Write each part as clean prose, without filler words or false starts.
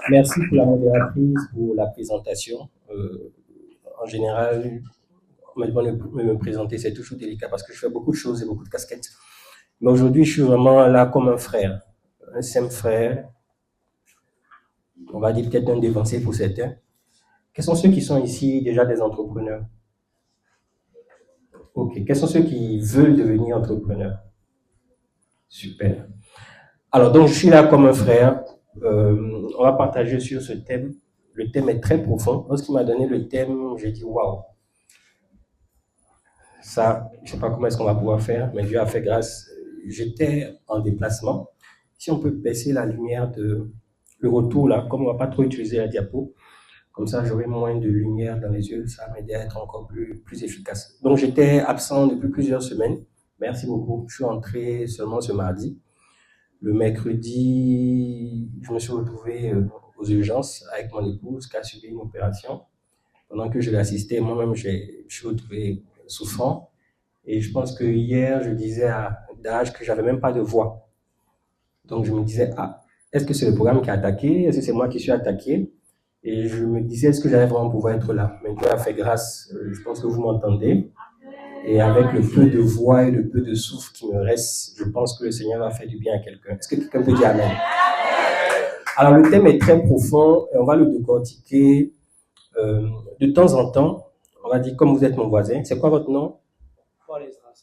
Merci pour la modératrice, pour la présentation. En général, me présenter, c'est toujours délicat parce que je fais beaucoup de choses et beaucoup de casquettes. Mais aujourd'hui, je suis vraiment là comme un frère, un simple frère, on va dire peut-être un dévancé pour certains. Quels sont ceux qui sont ici déjà des entrepreneurs? Ok. Quels sont ceux qui veulent devenir entrepreneurs? Super. Alors, donc, je suis là comme un frère. On va partager sur ce thème. Le thème est très profond. Lorsqu'il m'a donné le thème, j'ai dit waouh, ça, je ne sais pas comment est-ce qu'on va pouvoir faire, mais Dieu a fait grâce. J'étais en déplacement. Si on peut baisser la lumière de le retour là, comme on ne va pas trop utiliser la diapo, comme ça j'aurai moins de lumière dans les yeux, ça va m'aider à être encore plus efficace. Donc j'étais absent depuis plusieurs semaines. Merci beaucoup. Je suis entré seulement ce mardi. Le mercredi, je me suis retrouvé aux urgences avec mon épouse qui a subi une opération. Pendant que je l'assistais, moi-même, je suis retrouvé souffrant. Et je pense que hier, je disais à Dage que j'avais même pas de voix. Donc je me disais, ah, est-ce que c'est le programme qui a attaqué? Est-ce que c'est moi qui suis attaqué? Et je me disais, est-ce que j'allais vraiment pouvoir être là? Mais Dieu a fait grâce. Je pense que vous m'entendez. Et avec le peu de voix et le peu de souffle qui me reste, je pense que le Seigneur va faire du bien à quelqu'un. Est-ce que quelqu'un peut dire Amen? Alors le thème est très profond et on va le décortiquer de temps en temps. On va dire, comme vous êtes mon voisin, c'est quoi votre nom?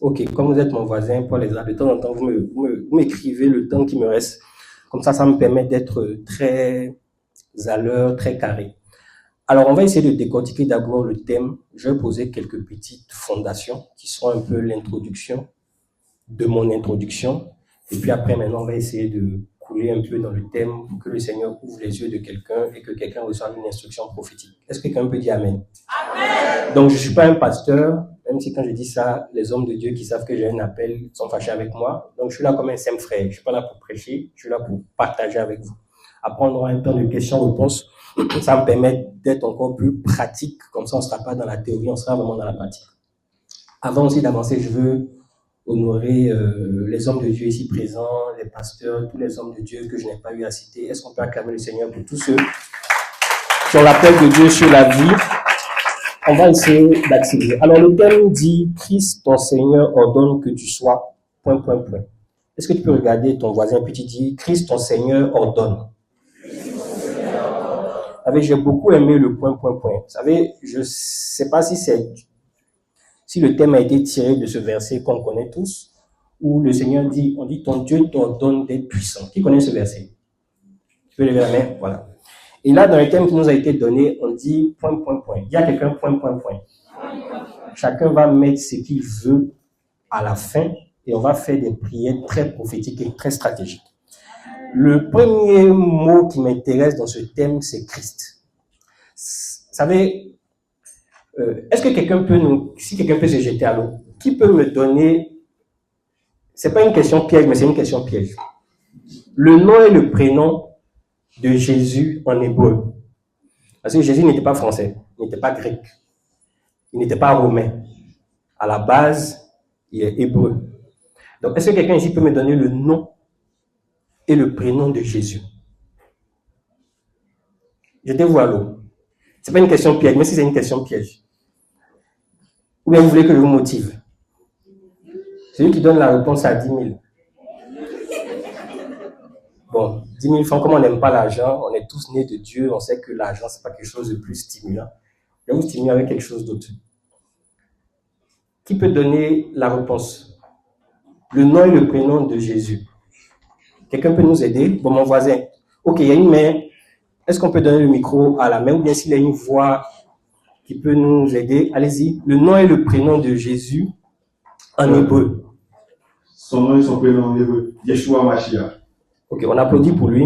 Ok, comme vous êtes mon voisin, Paul Ezra, de temps en temps, vous m'écrivez le temps qui me reste. Comme ça me permet d'être très à l'heure, très carré. Alors, on va essayer de décortiquer d'abord le thème. Je vais poser quelques petites fondations qui seront un peu l'introduction de mon introduction. Et puis après, maintenant, on va essayer de couler un peu dans le thème pour que le Seigneur ouvre les yeux de quelqu'un et que quelqu'un reçoive une instruction prophétique. Est-ce que quelqu'un peut dire Amen? Amen. Donc, je ne suis pas un pasteur, même si quand je dis ça, les hommes de Dieu qui savent que j'ai un appel sont fâchés avec moi. Donc, je suis là comme un simple frère. Je ne suis pas là pour prêcher, je suis là pour partager avec vous. Après, on aura un temps de questions-réponses. Ça me permet d'être encore plus pratique. Comme ça, on ne sera pas dans la théorie, on sera vraiment dans la pratique. Avant aussi d'avancer, je veux honorer les hommes de Dieu ici présents, les pasteurs, tous les hommes de Dieu que je n'ai pas eu à citer. Est-ce qu'on peut acclamer le Seigneur pour tous ceux qui ont l'appel de Dieu sur la vie? On va essayer d'accélérer. Alors, le thème dit « Christ, ton Seigneur, ordonne que tu sois... ». Est-ce que tu peux regarder ton voisin puis tu dis « Christ, ton Seigneur, ordonne ». Vous savez, j'ai beaucoup aimé le ... Vous savez, je ne sais pas si le thème a été tiré de ce verset qu'on connaît tous, où le Seigneur dit, on dit, ton Dieu t'ordonne d'être puissant. Qui connaît ce verset? Tu peux lever la main? Voilà. Et là, dans le thème qui nous a été donné, on dit ... Il y a quelqu'un ... Chacun va mettre ce qu'il veut à la fin et on va faire des prières très prophétiques et très stratégiques. Le premier mot qui m'intéresse dans ce thème, c'est Christ. Vous savez, est-ce que quelqu'un peut si quelqu'un peut se jeter à l'eau, qui peut me donner, c'est pas une question piège, mais c'est une question piège. Le nom et le prénom de Jésus en hébreu. Parce que Jésus n'était pas français, il n'était pas grec, il n'était pas romain. À la base, il est hébreu. Donc, est-ce que quelqu'un ici peut me donner le nom et le prénom de Jésus? Jetez-vous à l'eau. Ce n'est pas une question piège, mais si c'est une question piège. Ou bien vous voulez que je vous motive? Celui qui donne la réponse à 10 000. Bon, 10 000 francs, comme on n'aime pas l'argent, on est tous nés de Dieu, on sait que l'argent, ce n'est pas quelque chose de plus stimulant. Je vais vous stimuler avec quelque chose d'autre. Qui peut donner la réponse? Le nom et le prénom de Jésus. Quelqu'un peut nous aider? Bon, mon voisin. Ok, il y a une main. Est-ce qu'on peut donner le micro à la main ou bien s'il y a une voix qui peut nous aider? Allez-y. Le nom et le prénom de Jésus en hébreu. Son nom et son prénom en hébreu. Yeshua Mashiach. Ok, on applaudit pour lui.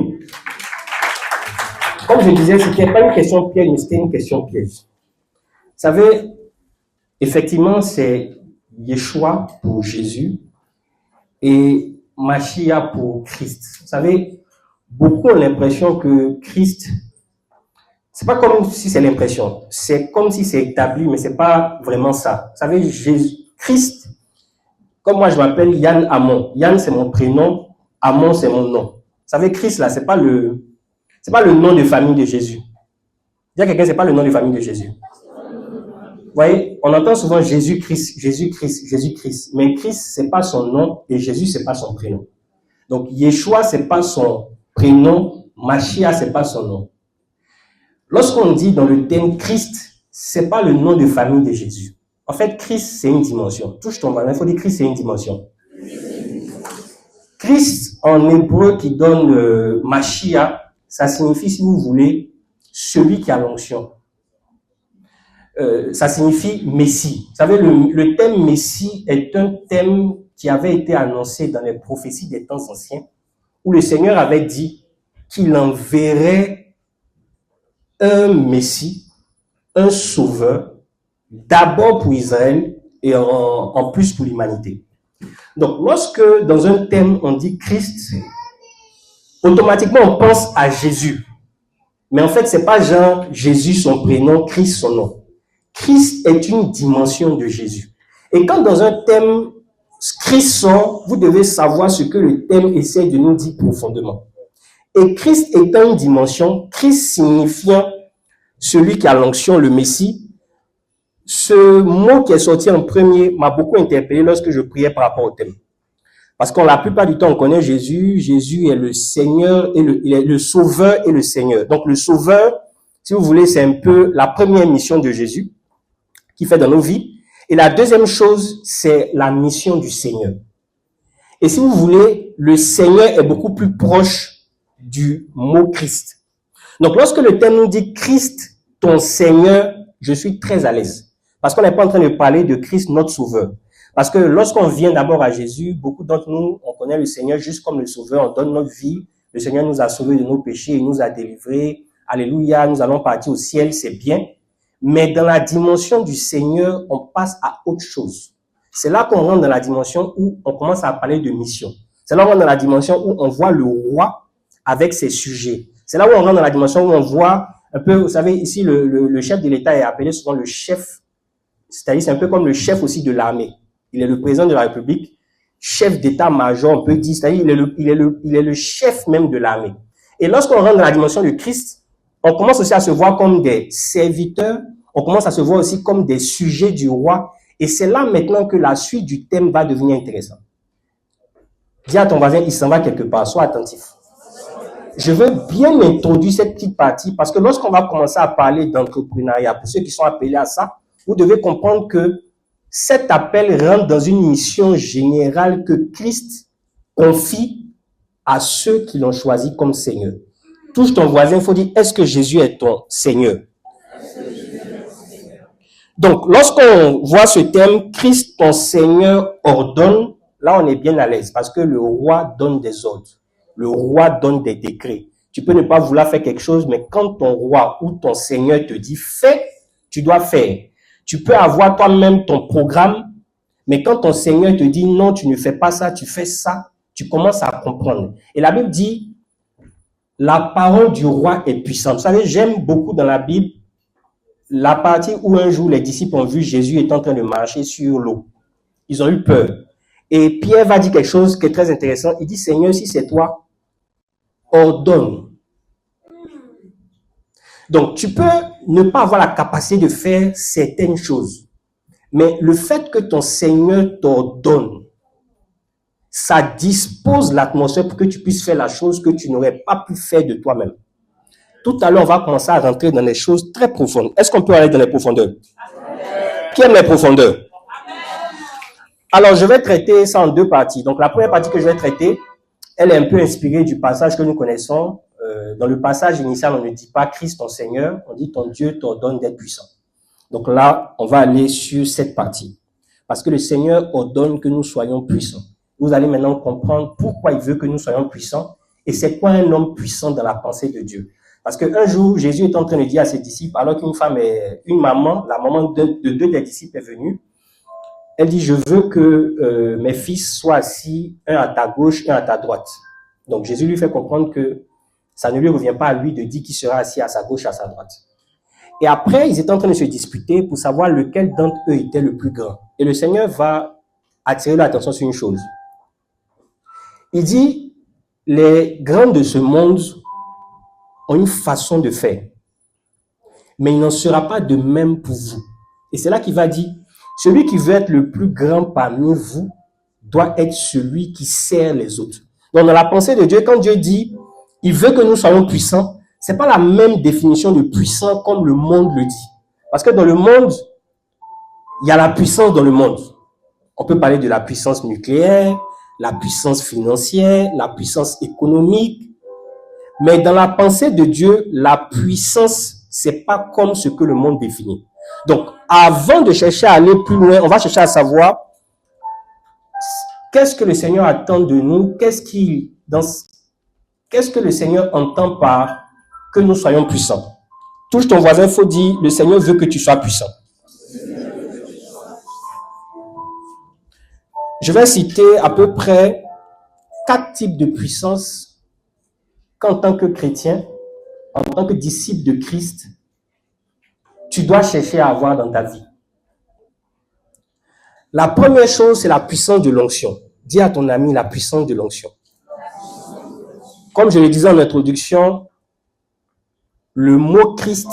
Comme je disais, ce n'était pas une question piège, mais c'était une question piège. Vous savez, effectivement, c'est Yeshua pour Jésus et Mashiach pour Christ. Vous savez, beaucoup ont l'impression que Christ, c'est pas comme si c'est l'impression, c'est comme si c'est établi, mais c'est pas vraiment ça. Vous savez, Jésus, Christ, comme moi je m'appelle Yann Amon. Yann c'est mon prénom, Amon c'est mon nom. Vous savez, Christ là, c'est pas Ce n'est pas le nom de famille de Jésus. Dis à quelqu'un, ce n'est pas le nom de famille de Jésus. Vous voyez, on entend souvent Jésus-Christ, Jésus-Christ, Jésus-Christ. Mais Christ, ce n'est pas son nom et Jésus, ce n'est pas son prénom. Donc, Yeshua, ce n'est pas son prénom. Mashiach, ce n'est pas son nom. Lorsqu'on dit dans le thème Christ, ce n'est pas le nom de famille de Jésus. En fait, Christ, c'est une dimension. Touche ton voisin, il faut dire Christ, c'est une dimension. Christ, en hébreu, qui donne Mashiach, ça signifie, si vous voulez, celui qui a l'onction. Ça signifie Messie. Vous savez, le thème Messie est un thème qui avait été annoncé dans les prophéties des temps anciens, où le Seigneur avait dit qu'il enverrait un Messie, un sauveur, d'abord pour Israël et en plus pour l'humanité. Donc, lorsque dans un thème on dit Christ, automatiquement on pense à Jésus. Mais en fait, c'est pas genre Jésus son prénom, Christ son nom. Christ est une dimension de Jésus. Et quand dans un thème Christ sort, vous devez savoir ce que le thème essaie de nous dire profondément. Et Christ étant une dimension, Christ signifiant celui qui a l'onction, le Messie, ce mot qui est sorti en premier m'a beaucoup interpellé lorsque je priais par rapport au thème. Parce que la plupart du temps, on connaît Jésus. Jésus est le Seigneur, il est le Sauveur et le Seigneur. Donc le Sauveur, si vous voulez, c'est un peu la première mission de Jésus qu'il fait dans nos vies. Et la deuxième chose, c'est la mission du Seigneur. Et si vous voulez, le Seigneur est beaucoup plus proche du mot Christ. Donc lorsque le thème nous dit Christ, ton Seigneur, je suis très à l'aise. Parce qu'on n'est pas en train de parler de Christ, notre Sauveur. Parce que lorsqu'on vient d'abord à Jésus, beaucoup d'entre nous, on connaît le Seigneur juste comme le Sauveur, on donne notre vie. Le Seigneur nous a sauvés de nos péchés, il nous a délivrés. Alléluia, nous allons partir au ciel, c'est bien. Mais dans la dimension du Seigneur, on passe à autre chose. C'est là qu'on rentre dans la dimension où on commence à parler de mission. C'est là qu'on rentre dans la dimension où on voit le roi avec ses sujets. C'est là où on rentre dans la dimension où on voit un peu, vous savez, ici, le chef de l'État est appelé souvent le chef, c'est-à-dire c'est un peu comme le chef aussi de l'armée. Il est le président de la République, chef d'état-major, on peut dire, c'est-à-dire il est le chef même de l'armée. Et lorsqu'on rentre dans la dimension de Christ, on commence aussi à se voir comme des serviteurs, on commence à se voir aussi comme des sujets du roi. Et c'est là maintenant que la suite du thème va devenir intéressante. Dis à ton voisin, il s'en va quelque part, sois attentif. Je veux bien introduire cette petite partie parce que lorsqu'on va commencer à parler d'entrepreneuriat, pour ceux qui sont appelés à ça, vous devez comprendre que cet appel rentre dans une mission générale que Christ confie à ceux qui l'ont choisi comme Seigneur. Touche ton voisin, il faut dire, est-ce que Jésus est ton Seigneur? Donc, lorsqu'on voit ce thème, Christ, ton Seigneur, ordonne, là on est bien à l'aise parce que le roi donne des ordres. Le roi donne des décrets. Tu peux ne pas vouloir faire quelque chose, mais quand ton roi ou ton Seigneur te dit fais, tu dois faire. Tu peux avoir toi-même ton programme, mais quand ton Seigneur te dit non, tu ne fais pas ça, tu fais ça, tu commences à comprendre. Et la Bible dit, la parole du roi est puissante. Vous savez, j'aime beaucoup dans la Bible la partie où un jour les disciples ont vu Jésus est en train de marcher sur l'eau. Ils ont eu peur. Et Pierre va dire quelque chose qui est très intéressant. Il dit, Seigneur, si c'est toi, ordonne. Donc, tu peux ne pas avoir la capacité de faire certaines choses. Mais le fait que ton Seigneur t'ordonne, ça dispose l'atmosphère pour que tu puisses faire la chose que tu n'aurais pas pu faire de toi-même. Tout à l'heure, on va commencer à rentrer dans des choses très profondes. Est-ce qu'on peut aller dans les profondeurs? Qui aime les profondeurs? Alors, je vais traiter ça en deux parties. Donc, la première partie que je vais traiter, elle est un peu inspirée du passage que nous connaissons. Dans le passage initial, on ne dit pas Christ ton Seigneur, on dit ton Dieu t'ordonne d'être puissant. Donc là, on va aller sur cette partie. Parce que le Seigneur ordonne que nous soyons puissants. Vous allez maintenant comprendre pourquoi il veut que nous soyons puissants et c'est quoi un homme puissant dans la pensée de Dieu. Parce qu'un jour, Jésus est en train de dire à ses disciples, alors qu'une femme, une maman, la maman de deux des disciples est venue, elle dit, je veux que mes fils soient assis, un à ta gauche, un à ta droite. Donc Jésus lui fait comprendre que ça ne lui revient pas à lui de dire qui sera assis à sa gauche, à sa droite. Et après, ils étaient en train de se disputer pour savoir lequel d'entre eux était le plus grand. Et le Seigneur va attirer l'attention sur une chose. Il dit, les grands de ce monde ont une façon de faire. Mais il n'en sera pas de même pour vous. Et c'est là qu'il va dire, celui qui veut être le plus grand parmi vous doit être celui qui sert les autres. Donc, dans la pensée de Dieu, quand Dieu dit, il veut que nous soyons puissants, c'est pas la même définition de puissant comme le monde le dit. Parce que dans le monde, il y a la puissance dans le monde. On peut parler de la puissance nucléaire, la puissance financière, la puissance économique. Mais dans la pensée de Dieu, la puissance, c'est pas comme ce que le monde définit. Donc, avant de chercher à aller plus loin, on va chercher à savoir qu'est-ce que le Seigneur attend de nous, qu'est-ce que le Seigneur entend par que nous soyons puissants. Touche ton voisin, il faut dire, le Seigneur veut que tu sois puissant. Je vais citer à peu près 4 types de puissance qu'en tant que chrétien, en tant que disciple de Christ, tu dois chercher à avoir dans ta vie. La première chose, c'est la puissance de l'onction. Dis à ton ami la puissance de l'onction. Comme je le disais en introduction, le mot Christ,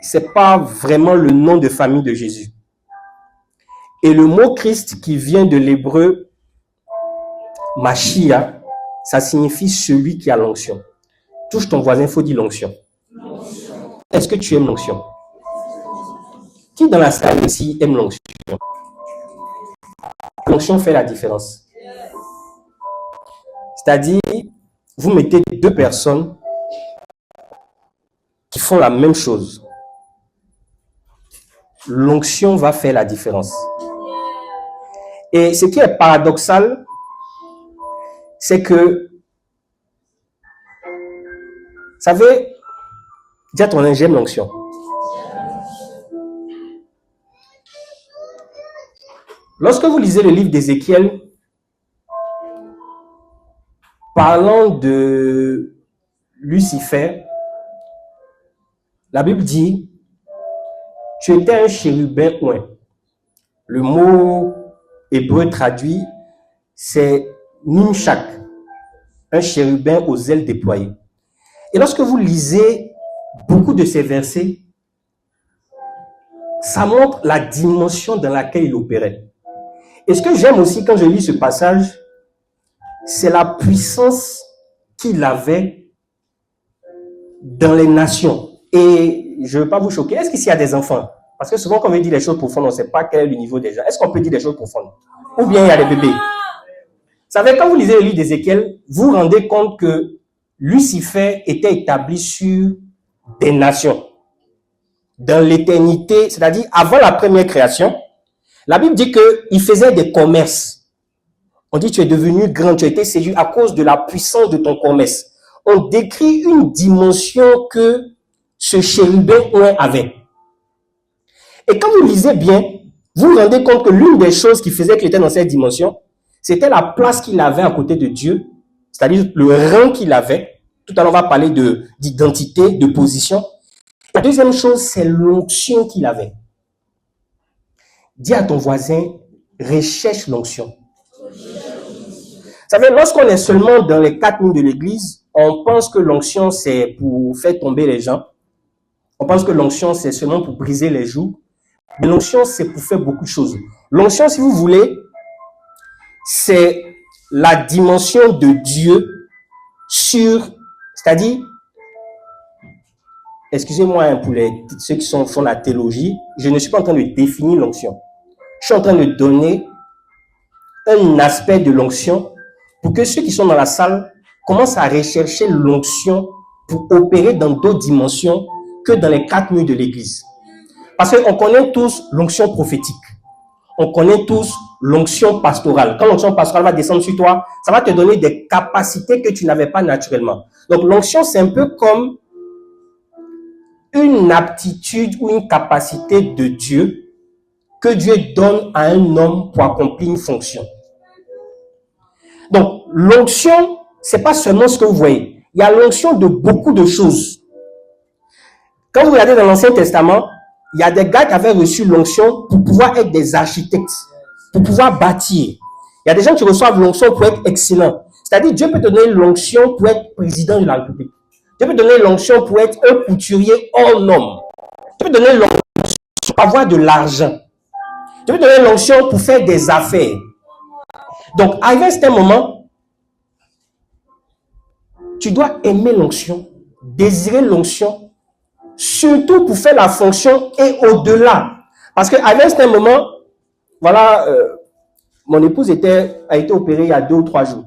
c'est pas vraiment le nom de famille de Jésus. Et le mot Christ qui vient de l'hébreu Mashiach, ça signifie celui qui a l'onction. Touche ton voisin, il faut dire l'onction. Est-ce que tu aimes l'onction? Qui dans la salle ici aime l'onction? L'onction fait la différence. C'est-à-dire, vous mettez 2 personnes qui font la même chose. L'onction va faire la différence. Et ce qui est paradoxal, c'est que, vous savez, dis à ton ami, j'aime l'onction. Lorsque vous lisez le livre d'Ézéchiel, parlant de Lucifer, la Bible dit, tu étais un chérubin oint. Le mot hébreu traduit, c'est Nimshak, un chérubin aux ailes déployées. Et lorsque vous lisez beaucoup de ces versets, ça montre la dimension dans laquelle il opérait. Et ce que j'aime aussi quand je lis ce passage, c'est la puissance qu'il avait dans les nations. Et je ne veux pas vous choquer. Est-ce qu'ici il y a des enfants? Parce que souvent quand on veut dire des choses profondes, on ne sait pas quel est le niveau des gens. Est-ce qu'on peut dire des choses profondes? Ou bien il y a des bébés? Vous savez, quand vous lisez le livre d'Ézéchiel, vous vous rendez compte que Lucifer était établi sur des nations. Dans l'éternité, c'est-à-dire avant la première création, la Bible dit qu'il faisait des commerces. On dit tu es devenu grand, tu as été séduit à cause de la puissance de ton commerce. On décrit une dimension que ce chérubin avait. Et quand vous lisez bien, vous vous rendez compte que l'une des choses qui faisait qu'il était dans cette dimension, c'était la place qu'il avait à côté de Dieu, c'est-à-dire le rang qu'il avait. Tout à l'heure, on va parler d'identité, de position. La deuxième chose, c'est l'onction qu'il avait. Dis à ton voisin, recherche l'onction. Vous savez, lorsqu'on est seulement dans les 4 murs de l'église, on pense que l'onction, c'est pour faire tomber les gens. On pense que l'onction, c'est seulement pour briser les joues. Mais l'onction, c'est pour faire beaucoup de choses. L'onction, si vous voulez, c'est la dimension de Dieu sur, c'est-à-dire, excusez-moi pour ceux qui font la théologie, je ne suis pas en train de définir l'onction. Je suis en train de donner un aspect de l'onction pour que ceux qui sont dans la salle commencent à rechercher l'onction pour opérer dans d'autres dimensions que dans les 4 murs de l'église. Parce qu'on connaît tous l'onction prophétique. On connaît tous l'onction pastorale. Quand l'onction pastorale va descendre sur toi, ça va te donner des capacités que tu n'avais pas naturellement. Donc l'onction, c'est un peu comme une aptitude ou une capacité de Dieu que Dieu donne à un homme pour accomplir une fonction. Donc, l'onction, c'est pas seulement ce que vous voyez. Il y a l'onction de beaucoup de choses. Quand vous regardez dans l'Ancien Testament, il y a des gars qui avaient reçu l'onction pour pouvoir être des architectes, pour pouvoir bâtir. Il y a des gens qui reçoivent l'onction pour être excellents. C'est-à-dire, Dieu peut te donner l'onction pour être président de la République. Dieu peut donner l'onction pour être un couturier hors norme. Dieu peut donner l'onction pour avoir de l'argent. Dieu peut donner l'onction pour faire des affaires. Donc, arrivé à un moment, tu dois aimer l'onction, désirer l'onction, surtout pour faire la fonction et au-delà. Parce qu'à un certain moment, voilà, mon épouse a été opérée il y a 2 ou 3 jours.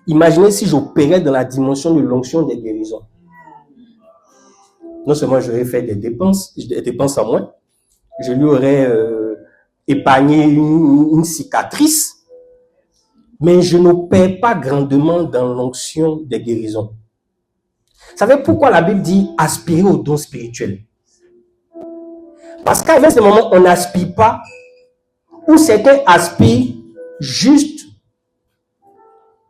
Imaginez si j'opérais dans la dimension de l'onction des guérisons. Non seulement j'aurais fait des dépenses en moins, je lui aurais épargné une cicatrice, mais je n'opère pas grandement dans l'onction des guérisons. Vous savez pourquoi la Bible dit aspirer aux dons spirituels? Parce qu'à ce moment, on n'aspire pas, ou certains aspirent juste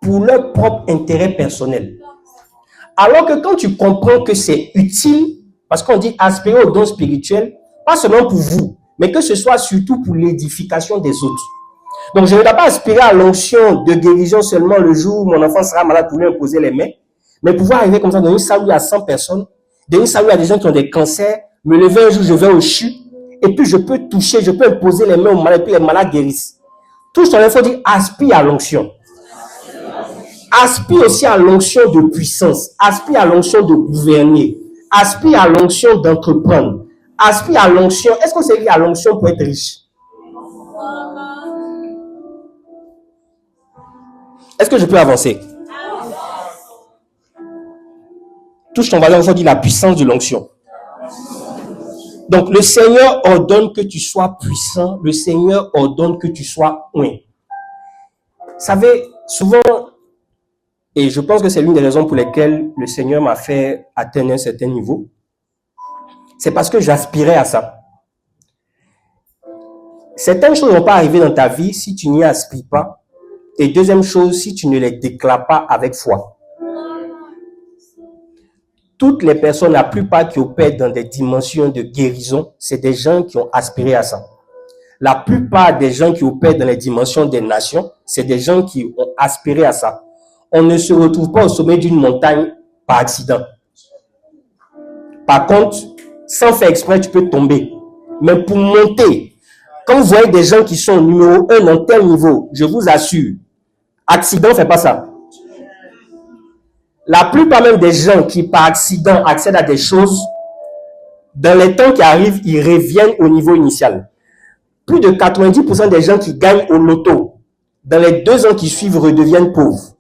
pour leur propre intérêt personnel. Alors que quand tu comprends que c'est utile, parce qu'on dit aspirer aux dons spirituels, pas seulement pour vous, mais que ce soit surtout pour l'édification des autres. Donc, je ne dois pas aspirer à l'onction de guérison seulement le jour où mon enfant sera malade pour lui imposer les mains, mais pouvoir arriver comme ça dans une salle où il y a 100 personnes, dans une salle où il y a des gens qui ont des cancers, me lever un jour, je vais au CHU, et puis je peux toucher, je peux imposer les mains aux malades, et puis les malades guérissent. Tout ce qu'il faut dire, aspire à l'onction. Aspire aussi à l'onction de puissance, aspire à l'onction de gouverner, aspire à l'onction d'entreprendre, aspire à l'onction. Est-ce qu'on sait qu'il y a l'onction pour être riche? Est-ce que je peux avancer? Touche ton voisin, on dit la puissance de l'onction. Donc, le Seigneur ordonne que tu sois puissant, le Seigneur ordonne que tu sois oint. Vous savez, souvent, et je pense que c'est l'une des raisons pour lesquelles le Seigneur m'a fait atteindre un certain niveau, c'est parce que j'aspirais à ça. Certaines choses ne vont pas arriver dans ta vie si tu n'y aspires pas. Et deuxième chose, si tu ne les déclares pas avec foi. Toutes les personnes, la plupart qui opèrent dans des dimensions de guérison, c'est des gens qui ont aspiré à ça. La plupart des gens qui opèrent dans les dimensions des nations, c'est des gens qui ont aspiré à ça. On ne se retrouve pas au sommet d'une montagne par accident. Par contre, sans faire exprès, tu peux tomber. Mais pour monter, quand vous voyez des gens qui sont numéro 1 dans tel niveau, je vous assure, accident ne fait pas ça. La plupart même des gens qui par accident accèdent à des choses, dans les temps qui arrivent, ils reviennent au niveau initial. Plus de 90% des gens qui gagnent au loto, dans les 2 ans qui suivent, redeviennent pauvres.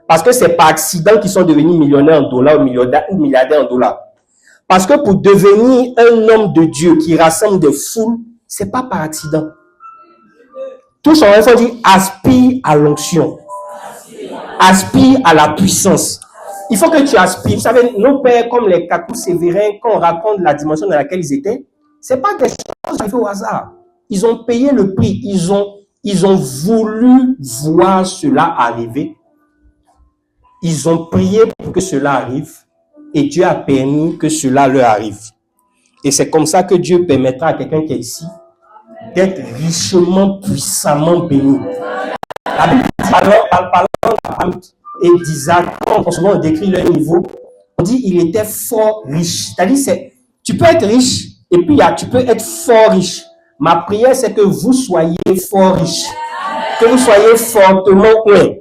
Parce que c'est par accident qu'ils sont devenus millionnaires en dollars ou milliardaires en dollars. Parce que pour devenir un homme de Dieu qui rassemble des foules, c'est pas par accident. Tout son enfant dit aspire à l'onction. Aspire à la puissance. Il faut que tu aspires. Vous savez, nos pères, comme les Kakou Sévérins, quand on raconte la dimension dans laquelle ils étaient, c'est pas des choses arrivées au hasard. Ils ont payé le prix. Ils ont voulu voir cela arriver. Ils ont prié pour que cela arrive. Et Dieu a permis que cela leur arrive. Et c'est comme ça que Dieu permettra à quelqu'un qui est ici d'être richement, puissamment béni. La Bible dit, parlant et d'Isaac, quand souvent on décrit leur niveau, on dit il était fort riche. C'est-à-dire, tu peux être riche et puis tu peux être fort riche. Ma prière, c'est que vous soyez fort riche. Que vous soyez fortement plein.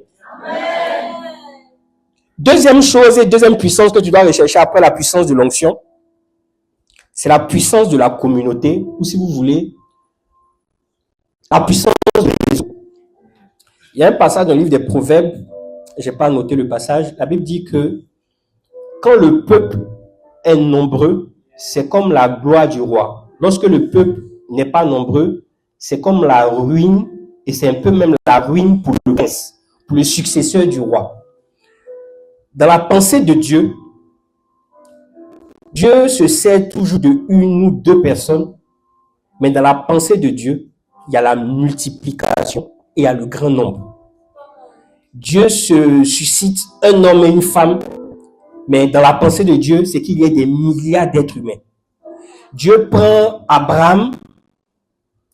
Deuxième chose et deuxième puissance que tu dois rechercher après la puissance de l'onction, c'est la puissance de la communauté, ou si vous voulez, la puissance de l'Église. Il y a un passage dans le livre des Proverbes, je n'ai pas noté le passage, la Bible dit que quand le peuple est nombreux, c'est comme la gloire du roi. Lorsque le peuple n'est pas nombreux, c'est comme la ruine, et c'est un peu même la ruine pour le prince, pour le successeur du roi. Dans la pensée de Dieu, Dieu se sert toujours de 1 ou 2 personnes, mais dans la pensée de Dieu, il y a la multiplication et il y a le grand nombre. Dieu se suscite un homme et une femme, mais dans la pensée de Dieu, c'est qu'il y ait des milliards d'êtres humains. Dieu prend Abraham,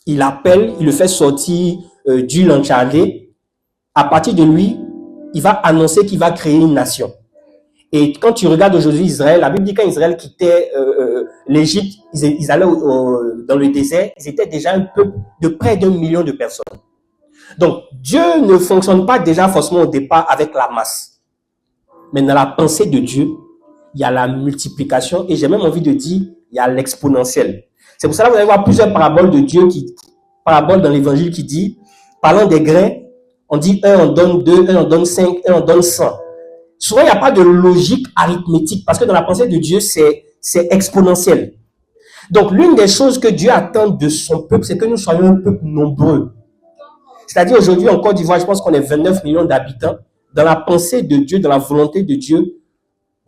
il l'appelle, il le fait sortir du Lanchardé. À partir de lui, il va annoncer qu'il va créer une nation. Et quand tu regardes aujourd'hui Israël, la Bible dit quand Israël quittait l'Égypte, ils allaient dans le désert, ils étaient déjà un peuple de près d'1 million de personnes. Donc, Dieu ne fonctionne pas déjà forcément au départ avec la masse. Mais dans la pensée de Dieu, il y a la multiplication et j'ai même envie de dire, il y a l'exponentiel. C'est pour ça que vous allez voir plusieurs paraboles de Dieu, paraboles dans l'évangile qui dit, parlant des grains, on dit 1 on donne 2, 1 on donne 5, 1 on donne 100. Souvent, il n'y a pas de logique arithmétique parce que dans la pensée de Dieu, c'est exponentiel. Donc, l'une des choses que Dieu attend de son peuple, c'est que nous soyons un peuple nombreux. C'est-à-dire aujourd'hui, en Côte d'Ivoire, je pense qu'on est 29 millions d'habitants. Dans la pensée de Dieu, dans la volonté de Dieu,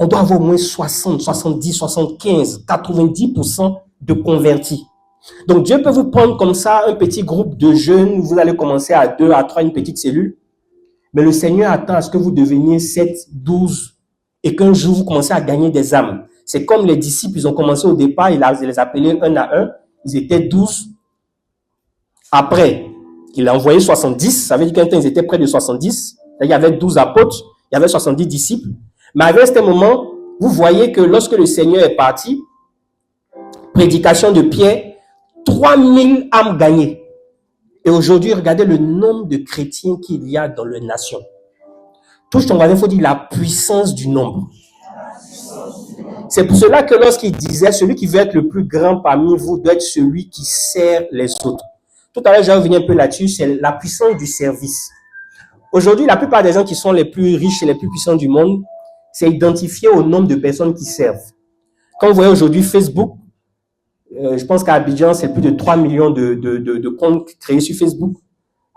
on doit avoir au moins 60, 70, 75, 90% de convertis. Donc, Dieu peut vous prendre comme ça un petit groupe de jeunes, vous allez commencer à 2, à 3, une petite cellule. Mais le Seigneur attend à ce que vous deveniez 7, 12 et qu'un jour, vous commencez à gagner des âmes. C'est comme les disciples, ils ont commencé au départ, il les appelait un à un, ils étaient 12. Après, il a envoyé 70, ça veut dire qu'un temps, ils étaient près de 70. Il y avait 12 apôtres, il y avait 70 disciples. Mais à ce moment, vous voyez que lorsque le Seigneur est parti, prédication de Pierre, 3000 âmes gagnées. Et aujourd'hui, regardez le nombre de chrétiens qu'il y a dans les nations. Touche ton voisin, il faut dire la puissance du nombre. C'est pour cela que lorsqu'il disait, celui qui veut être le plus grand parmi vous doit être celui qui sert les autres. Tout à l'heure, j'ai revenu un peu là-dessus, c'est la puissance du service. Aujourd'hui, la plupart des gens qui sont les plus riches et les plus puissants du monde, c'est identifié au nombre de personnes qui servent. Quand vous voyez aujourd'hui Facebook, je pense qu'à Abidjan, c'est plus de 3 millions de comptes créés sur Facebook.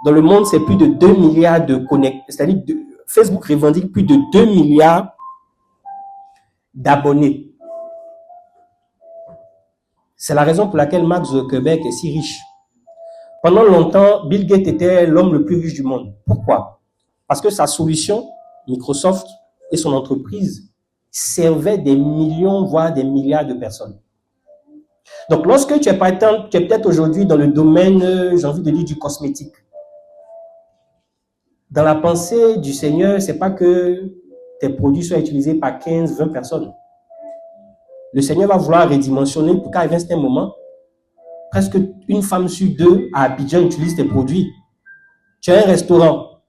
Dans le monde, c'est plus de 2 milliards de connectés. C'est-à-dire que Facebook revendique plus de 2 milliards d'abonnés. C'est la raison pour laquelle Mark Zuckerberg est si riche. Pendant longtemps, Bill Gates était l'homme le plus riche du monde. Pourquoi? Parce que sa solution, Microsoft et son entreprise, servaient des millions, voire des milliards de personnes. Donc, lorsque tu es peut-être aujourd'hui dans le domaine, j'ai envie de dire, du cosmétique, dans la pensée du Seigneur, c'est pas que tes produits soient utilisés par 15, 20 personnes. Le Seigneur va vouloir redimensionner pour qu'à un certain moment, presque une femme sur 2 à Abidjan utilise tes produits. Tu as un restaurant.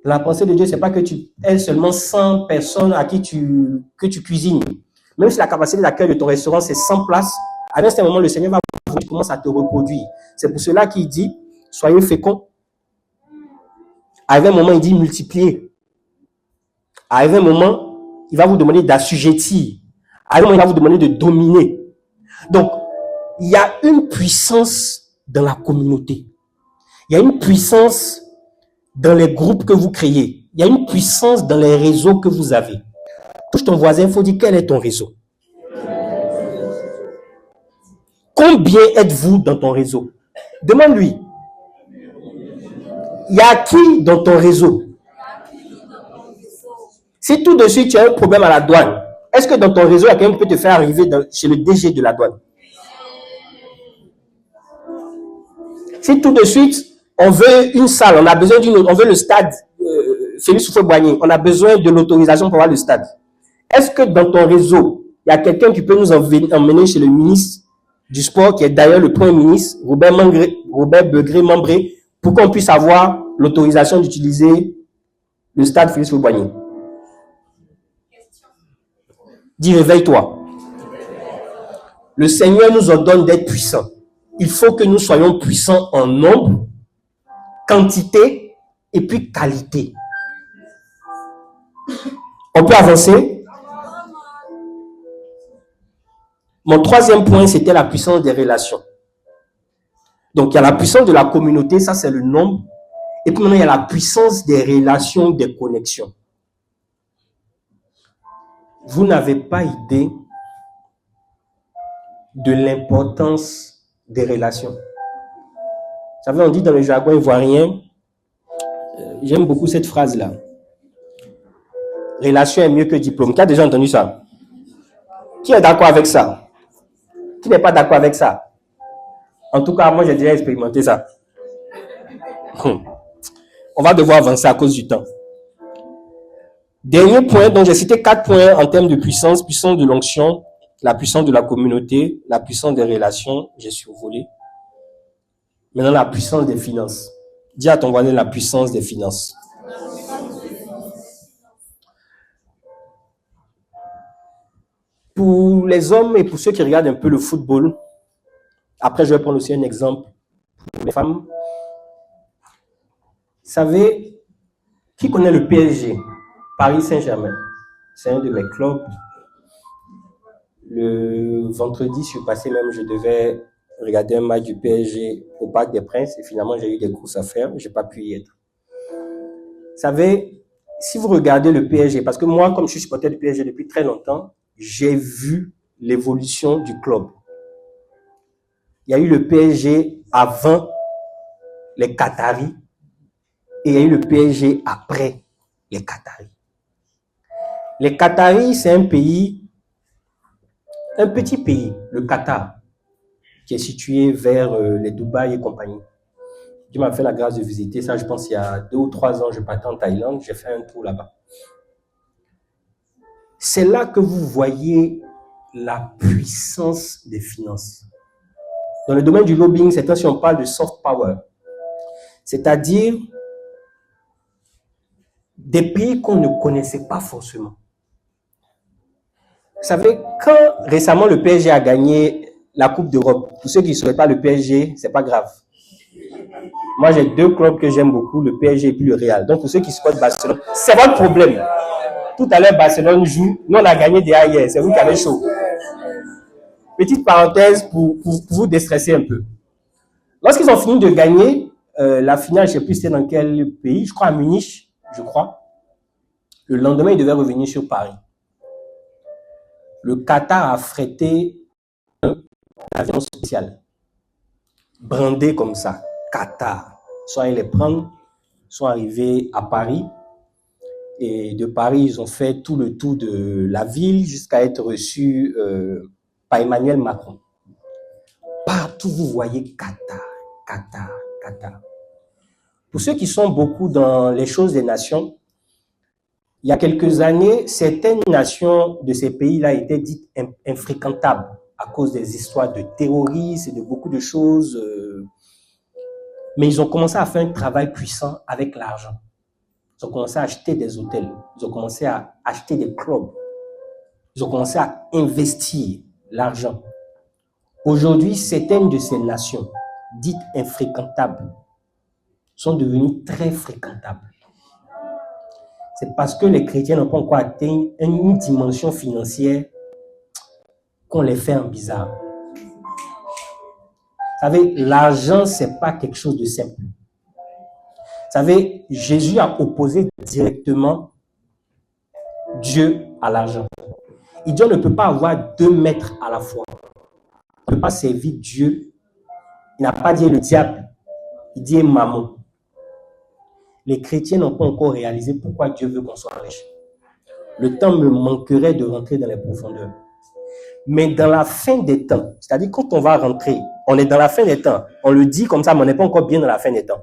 La pensée de Dieu, c'est pas que tu aies seulement 100 personnes à qui que tu cuisines. Même si la capacité d'accueil de ton restaurant, c'est 100 places, à un certain moment, le Seigneur va vouloir que tu commences à te reproduire. C'est pour cela qu'il dit, soyez féconds. À un moment, il dit multiplier. À un moment, il va vous demander d'assujettir. À un moment, il va vous demander de dominer. Donc, il y a une puissance dans la communauté. Il y a une puissance dans les groupes que vous créez. Il y a une puissance dans les réseaux que vous avez. Touche ton voisin, il faut dire quel est ton réseau. Combien êtes-vous dans ton réseau? Demande-lui. Il y a qui dans ton réseau? Si tout de suite tu as un problème à la douane, est-ce que dans ton réseau, il y a quelqu'un qui peut te faire arriver chez le DG de la douane? Si tout de suite, on veut une salle, on a besoin on veut le stade Félix Houphouët-Boigny, on a besoin de l'autorisation pour avoir le stade. Est-ce que dans ton réseau, il y a quelqu'un qui peut nous emmener chez le ministre du Sport, qui est d'ailleurs le Premier ministre, Robert Begré-Membré, pour qu'on puisse avoir l'autorisation d'utiliser le stade Félix Houphouët-Boigny? Dis, réveille-toi. Le Seigneur nous ordonne d'être puissants. Il faut que nous soyons puissants en nombre, quantité et puis qualité. On peut avancer? Mon troisième point, c'était la puissance des relations. Donc, il y a la puissance de la communauté, ça c'est le nombre. Et puis maintenant, il y a la puissance des relations, des connexions. Vous n'avez pas idée de l'importance des relations. Vous savez, on dit dans le jargon ivoirien, j'aime beaucoup cette phrase-là. Relation est mieux que diplôme. Qui a déjà entendu ça? Qui est d'accord avec ça? Qui n'est pas d'accord avec ça? En tout cas, moi, j'ai déjà expérimenté ça. On va devoir avancer à cause du temps. Dernier point, donc j'ai cité 4 points en termes de puissance, puissance de l'onction, la puissance de la communauté, la puissance des relations, j'ai survolé. Maintenant, la puissance des finances. Dis à ton voisin la puissance des finances. Pour les hommes et pour ceux qui regardent un peu le football, après je vais prendre aussi un exemple pour les femmes. Vous savez, qui connaît le PSG? Paris Saint-Germain. C'est un de mes clubs. Le vendredi surpassé même, je devais regarder un match du PSG au Parc des Princes et finalement j'ai eu des courses à faire, je n'ai pas pu y être. Vous savez, si vous regardez le PSG, parce que moi, comme je suis supporter du PSG depuis très longtemps, j'ai vu l'évolution du club. Il y a eu le PSG avant les Qataris et il y a eu le PSG après les Qataris. Les Qataris, c'est un pays, un petit pays, le Qatar, qui est situé vers les Dubaï et compagnie. Dieu m'a fait la grâce de visiter ça, je pense il y a 2 ou 3 ans, je partais en Thaïlande, j'ai fait un tour là-bas. C'est là que vous voyez la puissance des finances. Dans le domaine du lobbying, c'est si on parle de soft power, c'est-à-dire des pays qu'on ne connaissait pas forcément. Vous savez, quand récemment le PSG a gagné la Coupe d'Europe, pour ceux qui ne sauraient pas le PSG, c'est pas grave. Moi, j'ai 2 clubs que j'aime beaucoup, le PSG et puis le Real. Donc, pour ceux qui supportent Barcelone, c'est votre problème. Tout à l'heure, Barcelone joue. Nous, on a gagné déjà hier. C'est vous qui avez chaud. Petite parenthèse pour vous déstresser un peu. Lorsqu'ils ont fini de gagner la finale, je ne sais plus c'était dans quel pays, je crois à Munich, je crois. Le lendemain, ils devaient revenir sur Paris. Le Qatar a affrété un avion spécial, brandé comme ça, Qatar. Soit ils les prennent, sont arrivés à Paris. Et de Paris, ils ont fait tout le tour de la ville jusqu'à être reçus par Emmanuel Macron. Partout, vous voyez Qatar, Qatar, Qatar. Pour ceux qui sont beaucoup dans les choses des nations, il y a quelques années, certaines nations de ces pays-là étaient dites infréquentables à cause des histoires de terrorisme et de beaucoup de choses. Mais ils ont commencé à faire un travail puissant avec l'argent. Ils ont commencé à acheter des hôtels. Ils ont commencé à acheter des clubs. Ils ont commencé à investir l'argent. Aujourd'hui, certaines de ces nations dites infréquentables sont devenues très fréquentables. C'est parce que les chrétiens n'ont pas encore atteint une dimension financière qu'on les fait en bizarre. Vous savez, l'argent, ce n'est pas quelque chose de simple. Vous savez, Jésus a opposé directement Dieu à l'argent. Il dit on ne peut pas avoir 2 maîtres à la fois. On ne peut pas servir Dieu. Il n'a pas dit le diable, il dit mammon. Les chrétiens n'ont pas encore réalisé pourquoi Dieu veut qu'on soit riche. Le temps me manquerait de rentrer dans les profondeurs. Mais dans la fin des temps, c'est-à-dire quand on va rentrer, on est dans la fin des temps. On le dit comme ça, mais on n'est pas encore bien dans la fin des temps.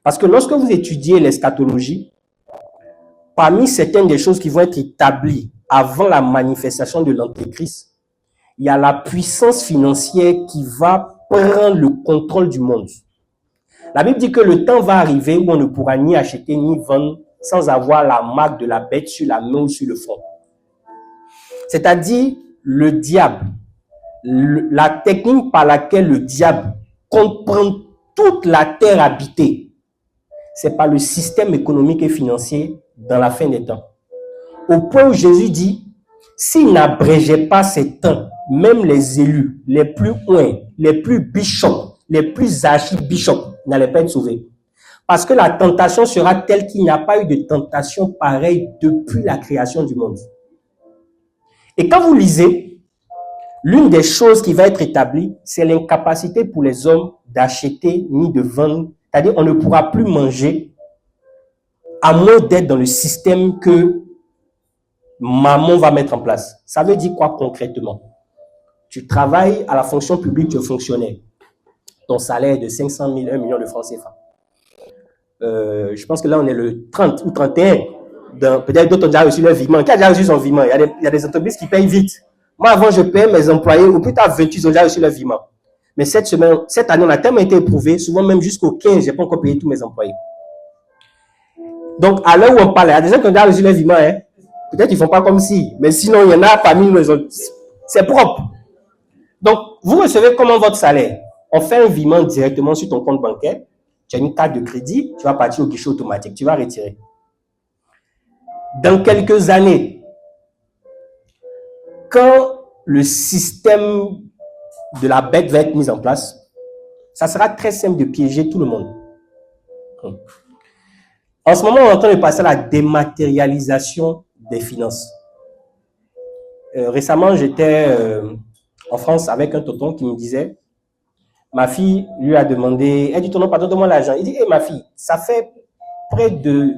Parce que lorsque vous étudiez l'eschatologie, parmi certaines des choses qui vont être établies avant la manifestation de l'Antéchrist, il y a la puissance financière qui va prendre le contrôle du monde. La Bible dit que le temps va arriver où on ne pourra ni acheter ni vendre sans avoir la marque de la bête sur la main ou sur le front. C'est-à-dire le diable, la technique par laquelle le diable compte prendre toute la terre habitée, c'est par le système économique et financier dans la fin des temps. Au point où Jésus dit, s'il n'abrégeait pas ces temps, même les élus, les plus ouins, les plus bishops, les plus archibishops n'allaient pas être sauvés. Parce que la tentation sera telle qu'il n'y a pas eu de tentation pareille depuis la création du monde. Et quand vous lisez, l'une des choses qui va être établie, c'est l'incapacité pour les hommes d'acheter ni de vendre. C'est-à-dire on ne pourra plus manger à moins d'être dans le système que Maman va mettre en place. Ça veut dire quoi concrètement? Tu travailles à la fonction publique, tu es fonctionnaire. Ton salaire est de 500 000, 1 million de francs CFA. Je pense que là, on est le 30 ou 31. peut-être d'autres ont déjà reçu leur virement. Qui a déjà reçu son virement? Il y a des entreprises qui payent vite. Moi, avant, je paye mes employés, ou plus tard 28, ils ont déjà reçu leur virement. Mais cette année, on a tellement été éprouvé, souvent même jusqu'au 15, je n'ai pas encore payé tous mes employés. Donc, à l'heure où on parle, il y a des gens qui ont déjà reçu leur virement. Hein. Peut-être qu'ils ne font pas comme si. Mais sinon, il y en a parmi nous, c'est propre. Donc, vous recevez comment votre salaire? On fait un virement directement sur ton compte bancaire. Tu as une carte de crédit, tu vas partir au guichet automatique, tu vas retirer. Dans quelques années, quand le système de la bête va être mis en place, ça sera très simple de piéger tout le monde. En ce moment, on est en train de passer à la dématérialisation des finances. Récemment, j'étais en France avec un tonton qui me disait, ma fille lui a demandé, elle dit, tonton, pardon, donne-moi l'argent. Il dit, ma fille, ça fait près de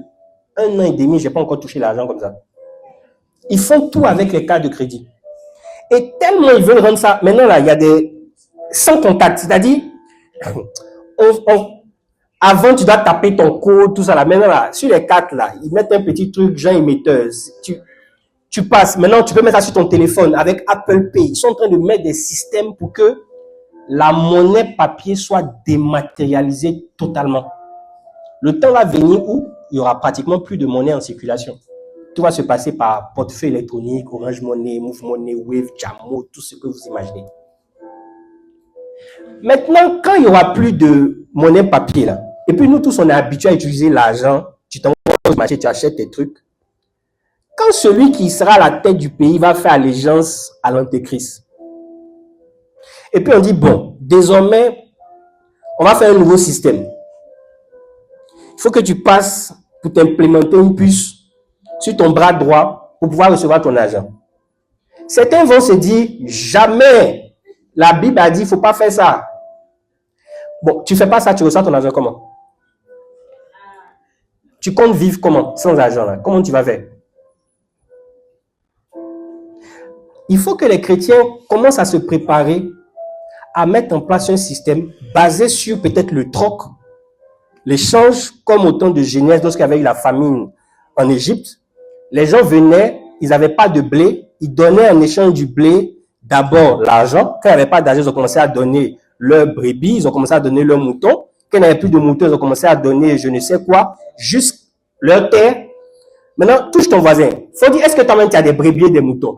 1 an et demi, je n'ai pas encore touché l'argent comme ça. Ils font tout avec les cartes de crédit. Et tellement ils veulent rendre ça, maintenant là, il y a des sans contact, c'est-à-dire, avant tu dois taper ton code, tout ça là, maintenant là, sur les cartes là, ils mettent un petit truc, genre émetteur, tu passes, maintenant tu peux mettre ça sur ton téléphone avec Apple Pay, ils sont en train de mettre des systèmes pour que la monnaie papier soit dématérialisée totalement. Le temps va venir où il n'y aura pratiquement plus de monnaie en circulation. Tout va se passer par portefeuille électronique, Orange Money, Move Money, Wave, Jamo, tout ce que vous imaginez. Maintenant, quand il n'y aura plus de monnaie papier, là, et puis nous tous, on est habitués à utiliser l'argent, tu t'envoies au marché, tu achètes tes trucs. Quand celui qui sera à la tête du pays va faire allégeance à l'antéchrist, et puis on dit, bon, désormais, on va faire un nouveau système. Il faut que tu passes pour t'implémenter une puce sur ton bras droit pour pouvoir recevoir ton argent. Certains vont se dire, jamais. La Bible a dit, il ne faut pas faire ça. Bon, tu ne fais pas ça, tu reçois ton argent comment? Tu comptes vivre comment? Sans argent là. Comment tu vas faire? Il faut que les chrétiens commencent à se préparer à mettre en place un système basé sur peut-être le troc, l'échange, comme au temps de Genèse, lorsqu'il y avait eu la famine en Égypte. Les gens venaient, ils n'avaient pas de blé, ils donnaient en échange du blé d'abord l'argent. Quand il n'y avait pas d'argent, ils ont commencé à donner leurs brebis, ils ont commencé à donner leurs moutons. Quand il n'y avait plus de moutons, ils ont commencé à donner je ne sais quoi, juste leur terre. Maintenant, touche ton voisin. Il faut dire, est-ce que toi-même tu as des brebis et des moutons?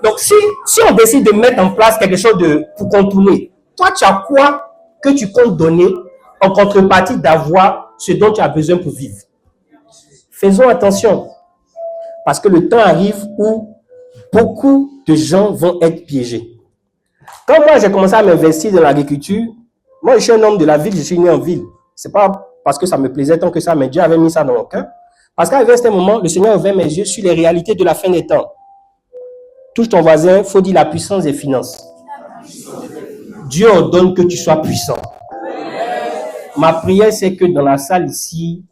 Donc, si on décide de mettre en place quelque chose pour contourner, toi, tu as quoi que tu comptes donner en contrepartie d'avoir ce dont tu as besoin pour vivre? Faisons attention, parce que le temps arrive où beaucoup de gens vont être piégés. Quand moi, j'ai commencé à m'investir dans l'agriculture, moi, je suis un homme de la ville, je suis né en ville. Ce n'est pas parce que ça me plaisait tant que ça, mais Dieu avait mis ça dans mon cœur. Parce qu'à un certain moment, le Seigneur ouvrait mes yeux sur les réalités de la fin des temps. Touche ton voisin, il faut dire la puissance des finances. Dieu ordonne que tu sois puissant. Ma prière, c'est que dans la salle ici,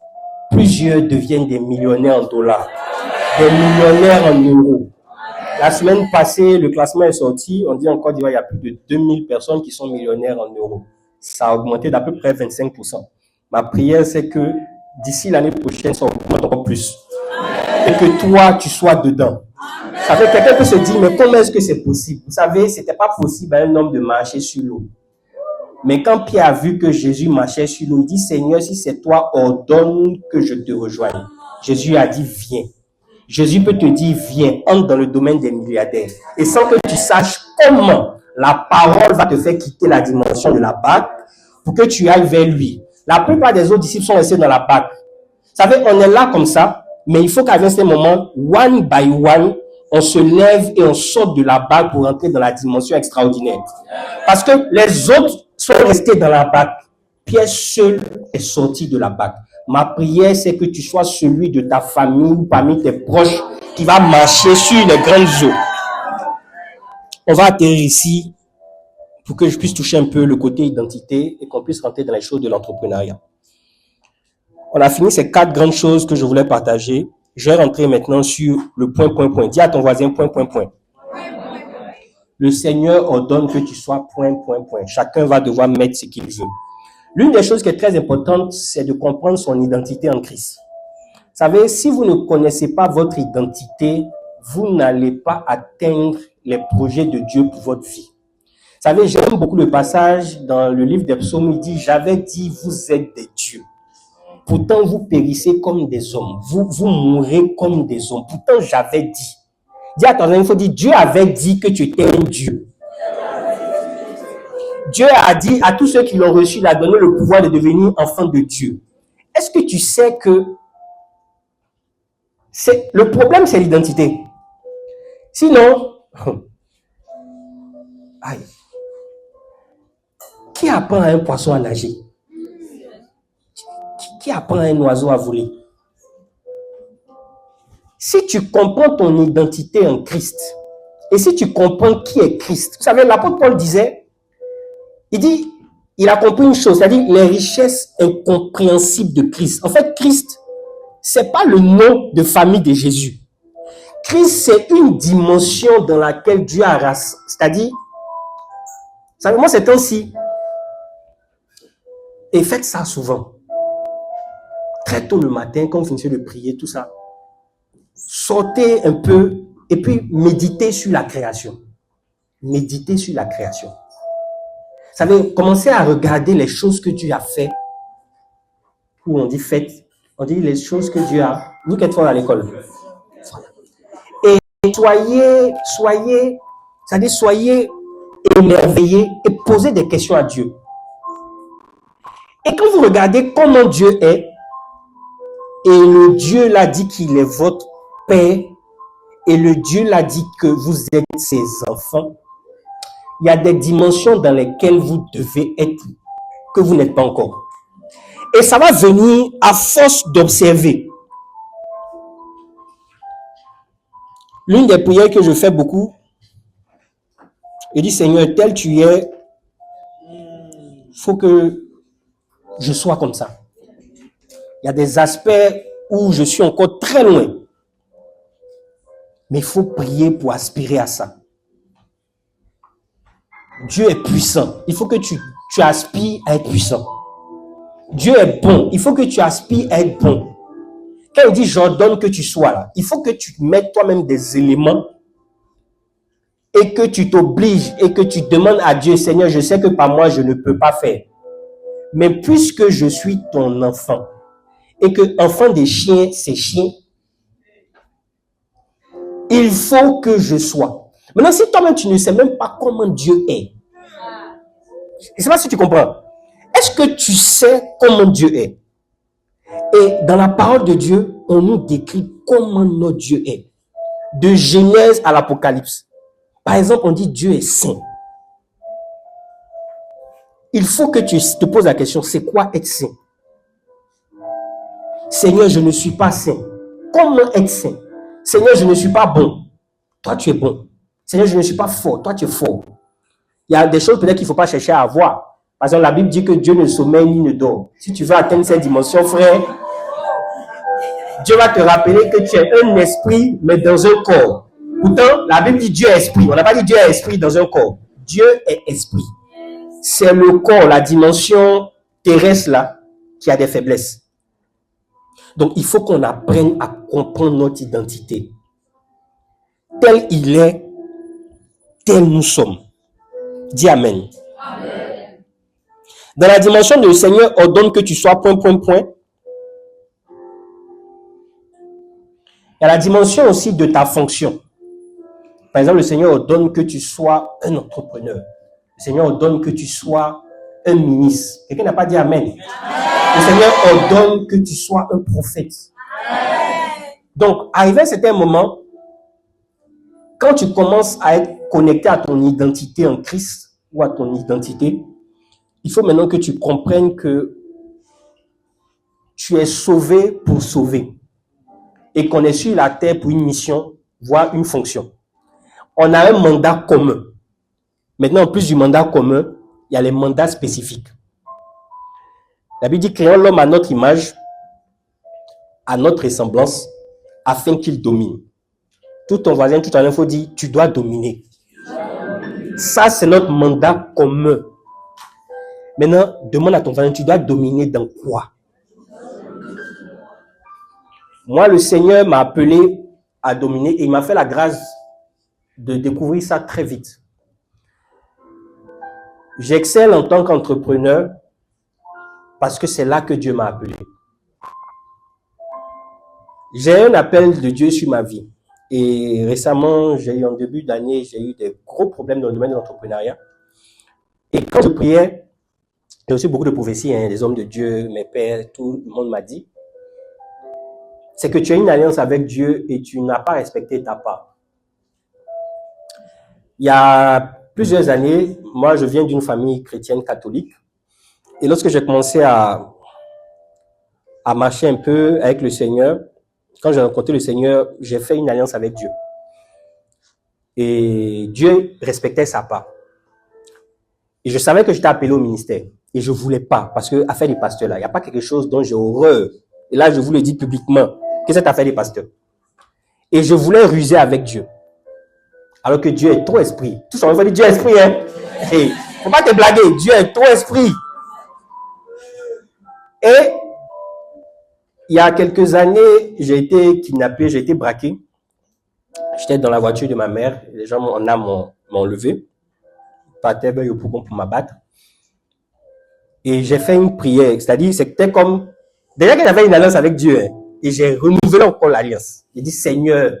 plusieurs deviennent des millionnaires en dollars, des millionnaires en euros. La semaine passée, le classement est sorti. On dit en Côte d'Ivoire, il y a plus de 2000 personnes qui sont millionnaires en euros. Ça a augmenté d'à peu près 25%. Ma prière, c'est que d'ici l'année prochaine, ça augmente encore plus. Et que toi, tu sois dedans. Ça fait que quelqu'un peut se dire, mais comment est-ce que c'est possible? Vous savez, ce n'était pas possible à un homme de marcher sur l'eau. Mais quand Pierre a vu que Jésus marchait sur l'eau, il dit, Seigneur, si c'est toi, ordonne que je te rejoigne. Jésus a dit, viens. Jésus peut te dire, viens, entre dans le domaine des milliardaires. Et sans que tu saches comment la parole va te faire quitter la dimension de la barque pour que tu ailles vers lui. La plupart des autres disciples sont restés dans la barque. Vous savez, on est là comme ça, mais il faut qu'à un certain moment, one by one, on se lève et on sort de la barque pour entrer dans la dimension extraordinaire. Parce que les autres sont restés dans la barque. Pierre seul est sorti de la barque. Ma prière, c'est que tu sois celui de ta famille ou parmi tes proches qui va marcher sur les grandes eaux. On va atterrir ici pour que je puisse toucher un peu le côté identité et qu'on puisse rentrer dans les choses de l'entrepreneuriat. On a fini ces 4 grandes choses que je voulais partager. Je vais rentrer maintenant sur le point. Dis à ton voisin point. Le Seigneur ordonne que tu sois point. Chacun va devoir mettre ce qu'il veut. L'une des choses qui est très importante, c'est de comprendre son identité en Christ. Vous savez, si vous ne connaissez pas votre identité, vous n'allez pas atteindre les projets de Dieu pour votre vie. Vous savez, j'aime beaucoup le passage dans le livre des psaumes, il dit, j'avais dit, vous êtes des dieux. Pourtant, vous périssez comme des hommes. Vous mourrez comme des hommes. Pourtant, j'avais dit. Dis à ton ami, il faut dire, Dieu avait dit que tu étais un Dieu. Dieu a dit à tous ceux qui l'ont reçu, il a donné le pouvoir de devenir enfant de Dieu. Est-ce que tu sais que le problème, c'est l'identité? Sinon, aïe, qui apprend à un poisson à nager? Qui apprend à un oiseau à voler? Si tu comprends ton identité en Christ, et si tu comprends qui est Christ, vous savez, l'apôtre Paul disait, il a compris une chose, c'est-à-dire les richesses incompréhensibles de Christ. En fait, Christ, c'est pas le nom de famille de Jésus. Christ, c'est une dimension dans laquelle Dieu a rassemblé. C'est-à-dire, vous savez, moi, c'est ainsi. Et faites ça souvent. Très tôt le matin, quand vous finissez de prier, tout ça, sortez un peu et puis méditez sur la création. Méditez sur la création. Vous savez, commencez à regarder les choses que Dieu a fait. Ou on dit faites. On dit les choses que Dieu a. Nous qui êtes forts à l'école. Et soyez émerveillés et posez des questions à Dieu. Et quand vous regardez comment Dieu est, et le Dieu l'a dit qu'il est votre Père, et le Dieu l'a dit que vous êtes ses enfants, il y a des dimensions dans lesquelles vous devez être, que vous n'êtes pas encore. Et ça va venir à force d'observer. L'une des prières que je fais beaucoup, je dis, Seigneur, tel tu es, il faut que je sois comme ça. Il y a des aspects où je suis encore très loin. Mais il faut prier pour aspirer à ça. Dieu est puissant. Il faut que tu aspires à être puissant. Dieu est bon. Il faut que tu aspires à être bon. Quand il dit j'ordonne que tu sois là, il faut que tu mettes toi-même des éléments et que tu t'obliges et que tu demandes à Dieu, Seigneur, je sais que par moi je ne peux pas faire. Mais puisque je suis ton enfant et que enfant des chiens, c'est chien, il faut que je sois. Maintenant, si toi-même tu ne sais même pas comment Dieu est, je ne sais pas si tu comprends. Est-ce que tu sais comment Dieu est? Et dans la parole de Dieu, on nous décrit comment notre Dieu est. De Genèse à l'Apocalypse. Par exemple, on dit Dieu est saint. Il faut que tu te poses la question, c'est quoi être saint? Seigneur, je ne suis pas saint. Comment être saint? Seigneur, je ne suis pas bon. Toi, tu es bon. Seigneur, je ne suis pas fort. Toi, tu es fort. Il y a des choses peut-être qu'il ne faut pas chercher à avoir. Par exemple, la Bible dit que Dieu ne sommeille ni ne dort. Si tu veux atteindre cette dimension, frère, Dieu va te rappeler que tu es un esprit, mais dans un corps. Pourtant, la Bible dit Dieu est esprit. On n'a pas dit Dieu est esprit dans un corps. Dieu est esprit. C'est le corps, la dimension terrestre là, qui a des faiblesses. Donc, il faut qu'on apprenne à comprendre notre identité. Tel il est, tel nous sommes. Dis Amen. Amen. Dans la dimension de le Seigneur ordonne que tu sois ... Il y a la dimension aussi de ta fonction. Par exemple, le Seigneur ordonne que tu sois un entrepreneur. Le Seigneur ordonne que tu sois un ministre. Quelqu'un n'a pas dit Amen. Amen. Le Seigneur ordonne que tu sois un prophète. Amen. Donc, arrivé à un certain moment, quand tu commences à être connecté à ton identité en Christ ou à ton identité, il faut maintenant que tu comprennes que tu es sauvé pour sauver et qu'on est sur la terre pour une mission, voire une fonction. On a un mandat commun. Maintenant, en plus du mandat commun, il y a les mandats spécifiques. La Bible dit, créons l'homme à notre image, à notre ressemblance, afin qu'il domine. Tout ton voisin, tout ton info dit, tu dois dominer. Ça, c'est notre mandat commun. Maintenant, demande à ton voisin, tu dois dominer dans quoi? Moi, le Seigneur m'a appelé à dominer et il m'a fait la grâce de découvrir ça très vite. J'excelle en tant qu'entrepreneur parce que c'est là que Dieu m'a appelé. J'ai un appel de Dieu sur ma vie. Et récemment, en début d'année, j'ai eu des gros problèmes dans le domaine de l'entrepreneuriat. Et quand je priais, j'ai aussi beaucoup de prophéties, des hommes de Dieu, mes pères, tout le monde m'a dit, c'est que tu as une alliance avec Dieu et tu n'as pas respecté ta part. Il y a plusieurs années, moi, je viens d'une famille chrétienne catholique. Et lorsque j'ai commencé à marcher un peu avec le Seigneur, quand j'ai rencontré le Seigneur, j'ai fait une alliance avec Dieu. Et Dieu respectait sa part. Et je savais que j'étais appelé au ministère. Et je ne voulais pas, parce que affaire des pasteurs, là, il n'y a pas quelque chose dont j'ai horreur. Et là, je vous le dis publiquement, que cette affaire des pasteurs. Et je voulais ruser avec Dieu. Alors que Dieu est trop esprit. Tout ça, on va dire Dieu est esprit, hein. Il ne faut pas te blaguer, Dieu est trop esprit. Et il y a quelques années, j'ai été kidnappé, j'ai été braqué. J'étais dans la voiture de ma mère. Les gens m'ont enlevé. Partaient au Pougon pour m'abattre. Et j'ai fait une prière. C'est-à-dire, c'était comme... Déjà que j'avais une alliance avec Dieu, hein, et j'ai renouvelé encore l'alliance. J'ai dit, Seigneur,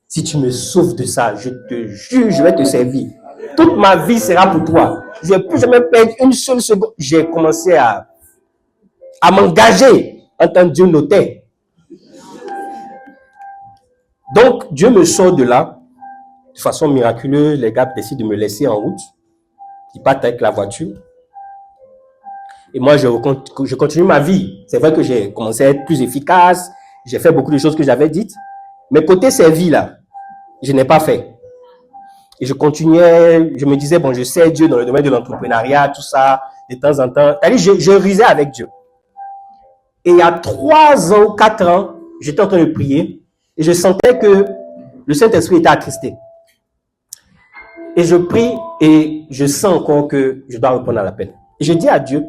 si tu me sauves de ça, je te jure, je vais te servir. Toute ma vie sera pour toi. Je ne vais plus jamais perdre une seule seconde. J'ai commencé à m'engager en tant que Dieu notait. Donc, Dieu me sort de là. De façon miraculeuse, les gars décident de me laisser en route. Ils partent avec la voiture. Et moi, je continue ma vie. C'est vrai que j'ai commencé à être plus efficace. J'ai fait beaucoup de choses que j'avais dites. Mais côté servi, là, je n'ai pas fait. Et je continuais, je me disais, bon, je sais Dieu dans le domaine de l'entrepreneuriat, tout ça, de temps en temps. C'est-à-dire, je rusais avec Dieu. Et il y a 3 ans ou 4 ans, j'étais en train de prier et je sentais que le Saint-Esprit était attristé. Et je prie et je sens encore que je dois répondre à l'appel. Et je dis à Dieu,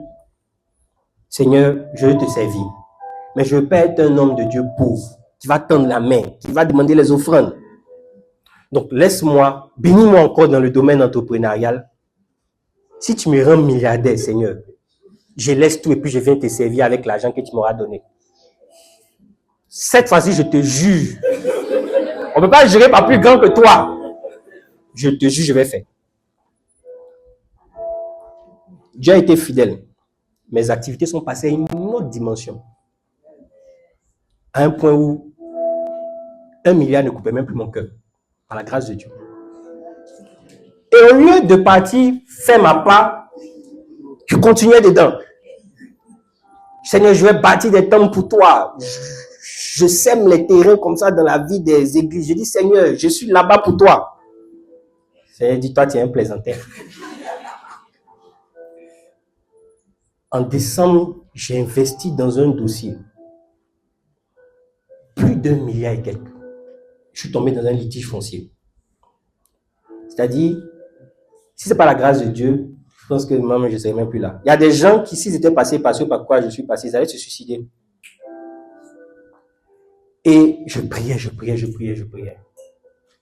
Seigneur, je veux te servir, mais je veux pas être un homme de Dieu pauvre, qui va tendre la main, qui va demander les offrandes. Donc, laisse-moi, bénis-moi encore dans le domaine entrepreneurial. Si tu me rends milliardaire, Seigneur, je laisse tout et puis je viens te servir avec l'argent que tu m'auras donné. Cette fois-ci, je te jure, on ne peut pas jurer par plus grand que toi. Je te jure, je vais faire. Dieu a été fidèle. Mes activités sont passées à une autre dimension. À un point où 1 milliard ne coupait même plus mon cœur. Par la grâce de Dieu. Et au lieu de partir faire ma part, je continuais dedans. Seigneur, je vais bâtir des temples pour toi. Je sème les terrains comme ça dans la vie des églises. Je dis, Seigneur, je suis là-bas pour toi. Seigneur dit, toi, tu es un plaisantin. En décembre, j'ai investi dans un dossier. Plus d'1 milliard et quelques. Je suis tombé dans un litige foncier. C'est-à-dire, si ce n'est pas la grâce de Dieu, je pense que moi, je ne serais même plus là. Il y a des gens qui, s'ils étaient passés par ce par quoi je suis passé, ils allaient se suicider. Et je priais.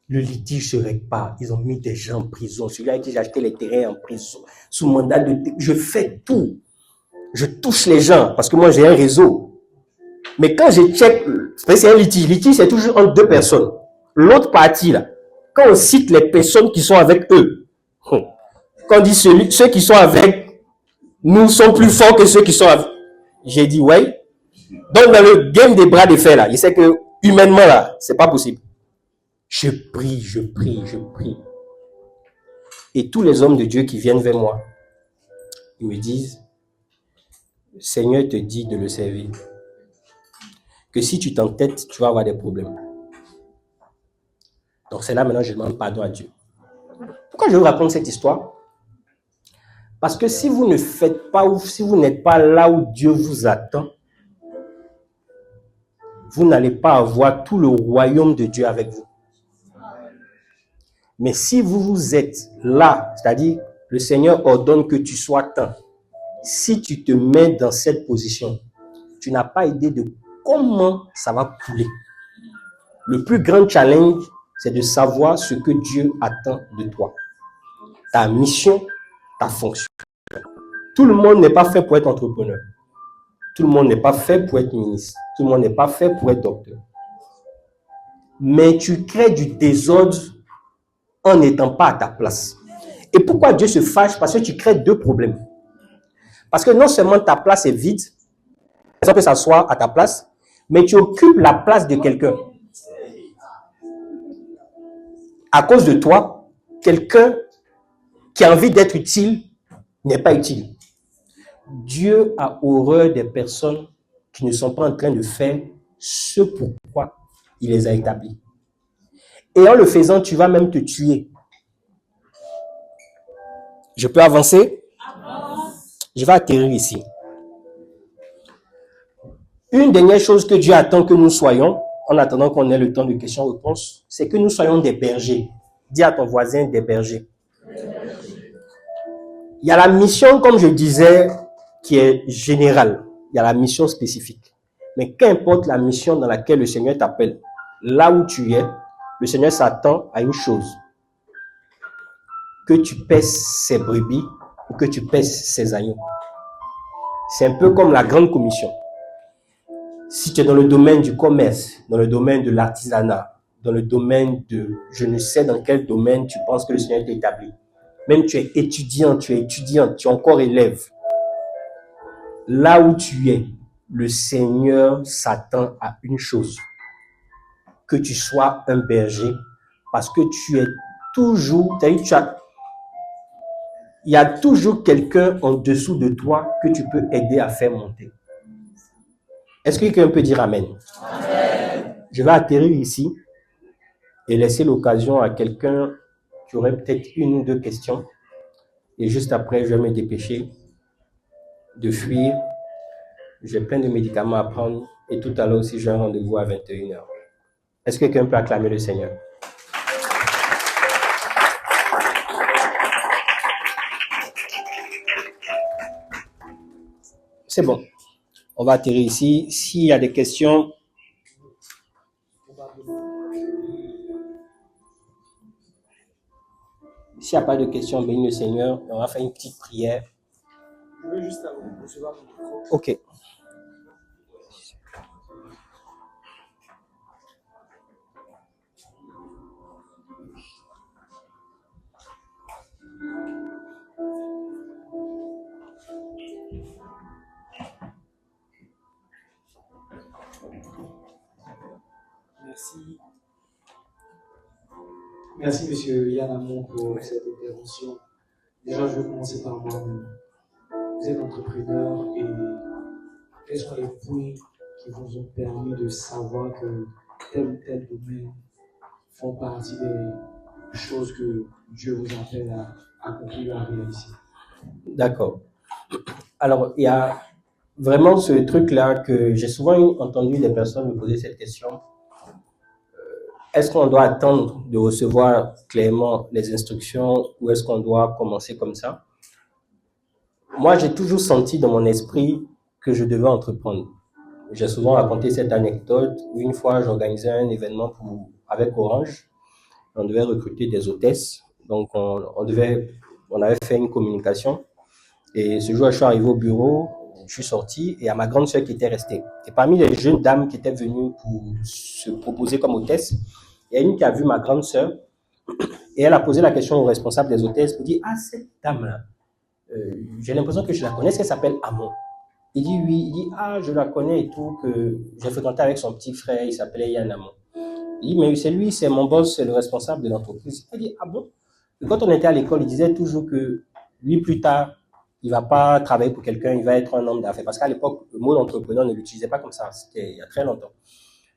Le litige ne se règle pas. Ils ont mis des gens en prison. Celui-là avec qui j'ai acheté les terrains en prison. Sous mandat de... Je fais tout. Je touche les gens parce que moi, j'ai un réseau. Mais quand je check, c'est un litige. Litige, c'est toujours entre 2 personnes. L'autre partie, là, quand on cite les personnes qui sont avec eux, quand on dit ceux qui sont avec nous sont plus forts que ceux qui sont avec... J'ai dit, ouais. Donc, dans le game des bras de fer, là, il sait que humainement, là, c'est pas possible. Je prie. Et tous les hommes de Dieu qui viennent vers moi, ils me disent, le Seigneur te dit de le servir. Que si tu t'entêtes, tu vas avoir des problèmes. Donc, c'est là maintenant que je demande pardon à Dieu. Pourquoi je vous raconte cette histoire? Parce que si vous ne faites pas ou si vous n'êtes pas là où Dieu vous attend, vous n'allez pas avoir tout le royaume de Dieu avec vous. Mais si vous êtes là, c'est-à-dire le Seigneur ordonne que tu sois temps, si tu te mets dans cette position, tu n'as pas idée de comment ça va couler. Le plus grand challenge, c'est de savoir ce que Dieu attend de toi. Ta mission, ta fonction. Tout le monde n'est pas fait pour être entrepreneur. Tout le monde n'est pas fait pour être ministre. Tout le monde n'est pas fait pour être docteur. Mais tu crées du désordre en n'étant pas à ta place. Et pourquoi Dieu se fâche? Parce que tu crées deux problèmes. Parce que non seulement ta place est vide, sans que ça soit à ta place, mais tu occupes la place de quelqu'un. À cause de toi, quelqu'un qui a envie d'être utile n'est pas utile. Dieu a horreur des personnes qui ne sont pas en train de faire ce pourquoi il les a établis. Et en le faisant, tu vas même te tuer. Je peux avancer? Je vais atterrir ici. Une dernière chose que Dieu attend que nous soyons, en attendant qu'on ait le temps de questions-réponses, c'est que nous soyons des bergers. Dis à ton voisin des bergers. Il y a la mission, comme je disais, qui est générale. Il y a la mission spécifique. Mais qu'importe la mission dans laquelle le Seigneur t'appelle, là où tu es, le Seigneur s'attend à une chose. Que tu pèses ses brebis ou que tu pèses ses agneaux. C'est un peu comme la grande commission. Si tu es dans le domaine du commerce, dans le domaine de l'artisanat, dans le domaine de je ne sais dans quel domaine tu penses que le Seigneur t'a établi. Même tu es étudiant, tu es étudiante, tu es encore élève. Là où tu es, le Seigneur s'attend à une chose. Que tu sois un berger parce que tu es toujours, il y a toujours quelqu'un en dessous de toi que tu peux aider à faire monter. Est-ce que quelqu'un peut dire Amen? Amen. Je vais atterrir ici et laisser l'occasion à quelqu'un qui aurait peut-être une ou deux questions. Et juste après, je vais me dépêcher de fuir. J'ai plein de médicaments à prendre. Et tout à l'heure aussi, j'ai un rendez-vous à 21h. Est-ce que quelqu'un peut acclamer le Seigneur? C'est bon. On va atterrir ici. S'il y a des questions... S'il n'y a pas de questions, bénis le Seigneur. On va faire une petite prière. Je veux juste recevoir mon micro. Ok. Merci. Merci, monsieur Yann Amon, pour cette intervention. Déjà, je vais commencer par moi-même. Vous êtes entrepreneur et quels sont les points qui vous ont permis de savoir que tel ou tel domaine font partie des choses que Dieu vous appelle à accomplir, à réaliser? D'accord. Alors, il y a vraiment ce truc-là que j'ai souvent entendu des personnes me poser cette question. Est-ce qu'on doit attendre de recevoir clairement les instructions ou est-ce qu'on doit commencer comme ça? Moi, j'ai toujours senti dans mon esprit que je devais entreprendre. J'ai souvent raconté cette anecdote où une fois, j'organisais un événement avec Orange. On devait recruter des hôtesses. Donc, on avait fait une communication. Et ce jour, je suis arrivé au bureau, je suis sorti et il y a ma grande sœur qui était restée. Et parmi les jeunes dames qui étaient venues pour se proposer comme hôtesse, il y a une qui a vu ma grande sœur et elle a posé la question au responsable des hôtesses pour dire « Ah, cette dame-là, j'ai l'impression que je la connais, est-ce qu'elle s'appelle Amon ?» Il dit « Oui. » Il dit « Ah, je la connais et tout, que j'ai fréquenté avec son petit frère, il s'appelait Yann Amon. » Il dit « Mais c'est lui, c'est mon boss, c'est le responsable de l'entreprise. » Il dit « Ah bon ?» Et quand on était à l'école, il disait toujours que lui, plus tard, il ne va pas travailler pour quelqu'un, il va être un homme d'affaires. Parce qu'à l'époque, le mot entrepreneur ne l'utilisait pas comme ça, c'était il y a très longtemps.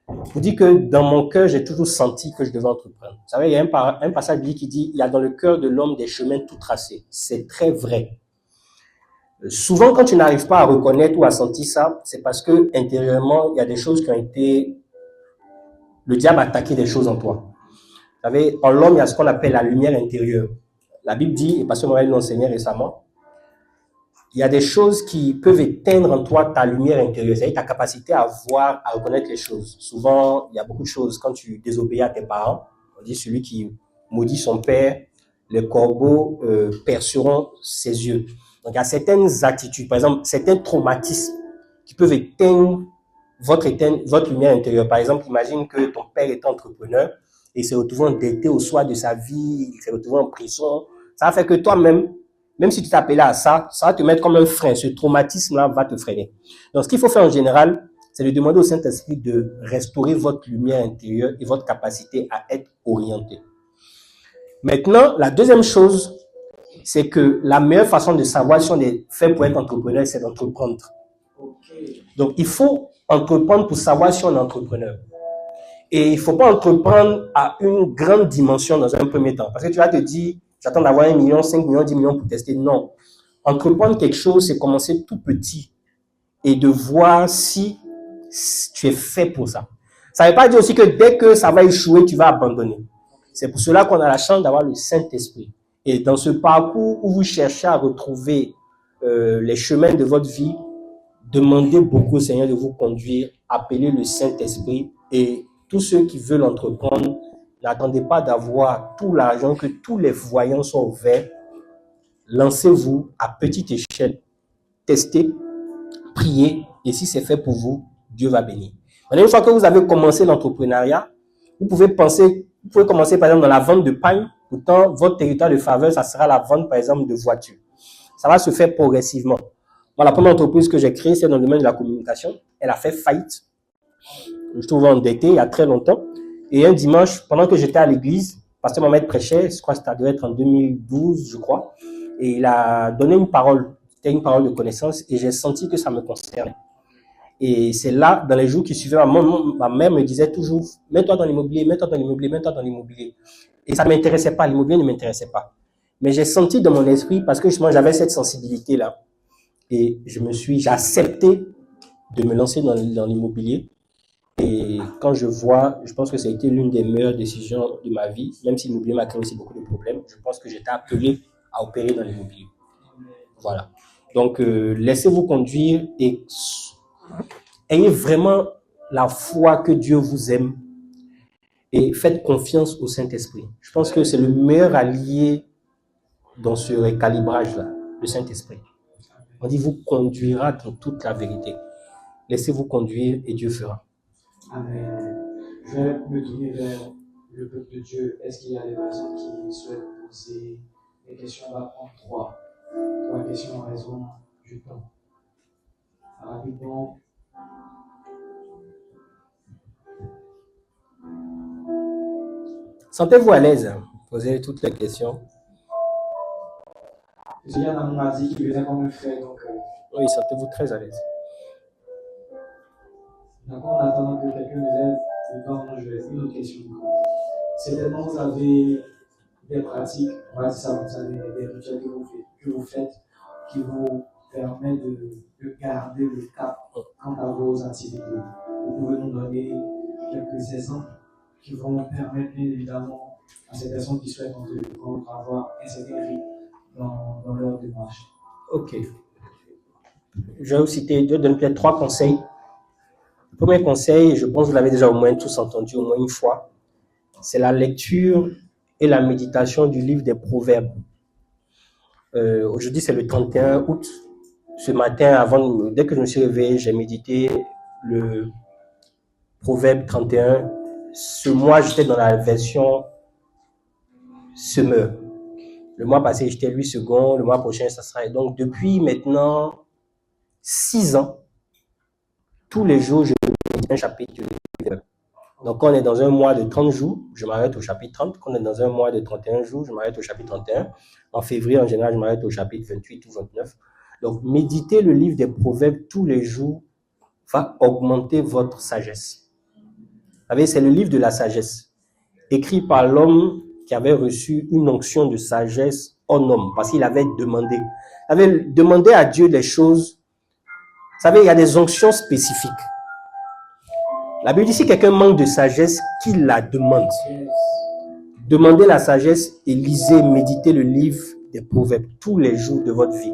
Je vous dis que dans mon cœur, j'ai toujours senti que je devais entreprendre. Vous savez, il y a un passage biblique qui dit « Il y a dans le cœur de l'homme des chemins tout tracés ». C'est très vrai. Souvent, quand tu n'arrives pas à reconnaître ou à sentir ça, c'est parce que intérieurement, il y a des choses qui ont été... Le diable a attaqué des choses en toi. Vous savez, en l'homme, il y a ce qu'on appelle la lumière intérieure. La Bible dit, et Pasteur Moël l'enseignait récemment, il y a des choses qui peuvent éteindre en toi ta lumière intérieure, c'est-à-dire ta capacité à voir, à reconnaître les choses. Souvent, il y a beaucoup de choses, quand tu désobéis à tes parents, on dit celui qui maudit son père, les corbeaux perceront ses yeux. Donc, il y a certaines attitudes, par exemple, certains traumatismes qui peuvent éteindre votre lumière intérieure. Par exemple, imagine que ton père est entrepreneur et s'est retrouvé endetté au soir de sa vie, il s'est retrouvé en prison. Ça fait que toi-même, même si tu t'appelais à ça, ça va te mettre comme un frein. Ce traumatisme-là va te freiner. Donc, ce qu'il faut faire en général, c'est de demander au Saint-Esprit de restaurer votre lumière intérieure et votre capacité à être orienté. Maintenant, la deuxième chose, c'est que la meilleure façon de savoir si on est fait pour être entrepreneur, c'est d'entreprendre. Donc, il faut entreprendre pour savoir si on est entrepreneur. Et il ne faut pas entreprendre à une grande dimension dans un premier temps. Parce que tu vas te dire, j'attends d'avoir 1 million, 5 millions, 10 millions pour tester. Non. Entreprendre quelque chose, c'est commencer tout petit et de voir si tu es fait pour ça. Ça ne veut pas dire aussi que dès que ça va échouer, tu vas abandonner. C'est pour cela qu'on a la chance d'avoir le Saint-Esprit. Et dans ce parcours où vous cherchez à retrouver les chemins de votre vie, demandez beaucoup au Seigneur de vous conduire, appelez le Saint-Esprit et tous ceux qui veulent entreprendre, n'attendez pas d'avoir tout l'argent, que tous les voyants soient ouverts. Lancez-vous à petite échelle, testez, priez, et si c'est fait pour vous, Dieu va bénir. Une fois que vous avez commencé l'entrepreneuriat, vous pouvez commencer par exemple dans la vente de pain. Pourtant, votre territoire de faveur, ça sera la vente par exemple de voitures. Ça va se faire progressivement. Moi, la première entreprise que j'ai créée, c'est dans le domaine de la communication. Elle a fait faillite. Je me trouve endetté il y a très longtemps. Et un dimanche, pendant que j'étais à l'église, Pasteur Mohamed prêchait, je crois que ça devait être en 2012, je crois. Et il a donné une parole. C'était une parole de connaissance et j'ai senti que ça me concernait. Et c'est là, dans les jours qui suivaient, ma mère me disait toujours, mets-toi dans l'immobilier, mets-toi dans l'immobilier, mets-toi dans l'immobilier. Et ça ne m'intéressait pas, l'immobilier ne m'intéressait pas. Mais j'ai senti dans mon esprit, parce que justement j'avais cette sensibilité-là, et j'ai accepté de me lancer dans l'immobilier. Et quand je pense que ça a été l'une des meilleures décisions de ma vie, même si l'immobilier m'a créé aussi beaucoup de problèmes, je pense que j'étais appelé à opérer dans l'immobilier. Voilà. Donc, laissez-vous conduire et ayez vraiment la foi que Dieu vous aime et faites confiance au Saint-Esprit. Je pense que c'est le meilleur allié dans ce recalibrage-là, le Saint-Esprit. On dit, vous conduira dans toute la vérité. Laissez-vous conduire et Dieu fera. Amen. Je vais me tourner vers le peuple de Dieu. Est-ce qu'il y a des personnes qui souhaitent poser des questions? On va prendre trois questions en raison du temps. Rapidement. Sentez-vous à l'aise, posez toutes les questions. Il y en a un m'a dit qu'il faisait comme un frère, donc. Oui, sentez-vous très à l'aise. D'accord, en attendant que quelqu'un me lève le temps, je vais une autre question. Certainement, vous avez des pratiques, on va dire ça, vous avez des rituels que vous faites qui vous permettent de garder le cap quant à vos activités. Vous pouvez nous donner quelques exemples qui vont permettre, bien évidemment, à ces personnes qui souhaitent entreprendre avoir un certain rythme dans leur démarche. Ok. Je vais donner peut-être 3 conseils. Le premier conseil, je pense que vous l'avez déjà au moins tous entendu, au moins une fois, c'est la lecture et la méditation du livre des Proverbes. Aujourd'hui, c'est le 31 août. Ce matin, dès que je me suis réveillé, j'ai médité le Proverbe 31. Ce mois, j'étais dans la version semeur. Le mois passé, j'étais 8 secondes. Le mois prochain, ça sera. Donc, depuis maintenant 6 ans, tous les jours, je médite un chapitre du livre. Donc, quand on est dans un mois de 30 jours, je m'arrête au chapitre 30. Quand on est dans un mois de 31 jours, je m'arrête au chapitre 31. En février, en général, je m'arrête au chapitre 28 ou 29. Donc, méditer le livre des Proverbes tous les jours va augmenter votre sagesse. Vous savez, c'est le livre de la sagesse, écrit par l'homme qui avait reçu une onction de sagesse en homme, parce qu'il avait demandé. Il avait demandé à Dieu des choses. Vous savez, il y a des onctions spécifiques. La Bible dit, si quelqu'un manque de sagesse, qu'il la demande. Demandez la sagesse et lisez, méditez le livre des Proverbes tous les jours de votre vie.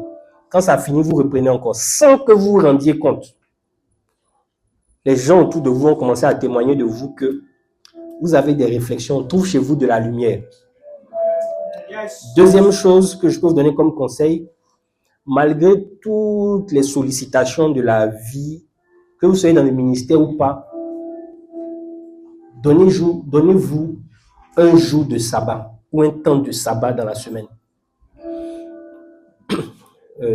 Quand ça finit, vous reprenez encore, sans que vous vous rendiez compte. Les gens autour de vous vont commencer à témoigner de vous que vous avez des réflexions, on trouve chez vous de la lumière. Deuxième chose que je peux vous donner comme conseil, malgré toutes les sollicitations de la vie, que vous soyez dans le ministère ou pas, donnez-vous un jour de sabbat ou un temps de sabbat dans la semaine.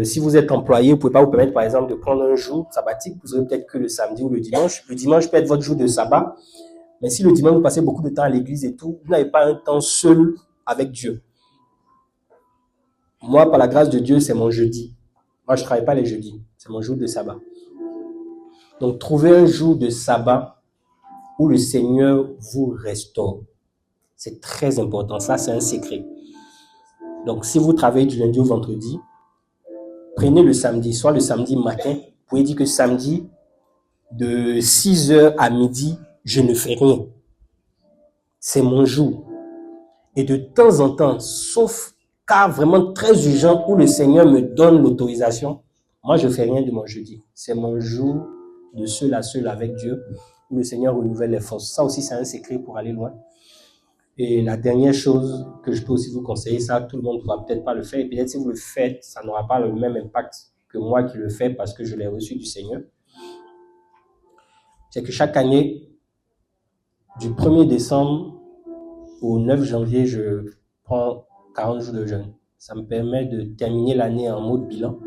Si vous êtes employé, vous ne pouvez pas vous permettre, par exemple, de prendre un jour sabbatique. Vous aurez peut-être que le samedi ou le dimanche. Le dimanche peut être votre jour de sabbat. Mais si le dimanche, vous passez beaucoup de temps à l'église et tout, vous n'avez pas un temps seul avec Dieu. Moi, par la grâce de Dieu, c'est mon jeudi. Moi, je ne travaille pas les jeudis. C'est mon jour de sabbat. Donc, trouvez un jour de sabbat où le Seigneur vous restaure. C'est très important. Ça, c'est un secret. Donc, si vous travaillez du lundi au vendredi, prenez le samedi, soit le samedi matin. Vous pouvez dire que samedi, de 6h à midi, je ne fais rien. C'est mon jour. Et de temps en temps, sauf cas vraiment très urgent où le Seigneur me donne l'autorisation, moi, je ne fais rien de mon jeudi. C'est mon jour de seul à seul avec Dieu, où le Seigneur renouvelle les forces. Ça aussi, c'est un secret pour aller loin. Et la dernière chose que je peux aussi vous conseiller, ça, tout le monde ne pourra peut-être pas le faire. Et peut-être si vous le faites, ça n'aura pas le même impact que moi qui le fais parce que je l'ai reçu du Seigneur. C'est que chaque année, du 1er décembre au 9 janvier, je prends 40 jours de jeûne. Ça me permet de terminer l'année en mode bilan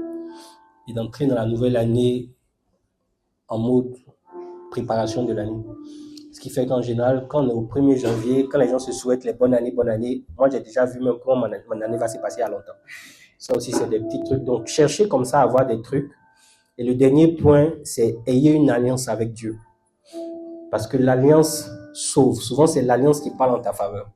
et d'entrer dans la nouvelle année en mode préparation de l'année. Ce qui fait qu'en général, quand on est au 1er janvier, quand les gens se souhaitent les bonnes années, moi j'ai déjà vu même comment mon année va se passer à longtemps. Ça aussi, c'est des petits trucs. Donc, cherchez comme ça à avoir des trucs. Et le dernier point, c'est ayez une alliance avec Dieu. Parce que l'alliance sauve. Souvent, c'est l'alliance qui parle en ta faveur.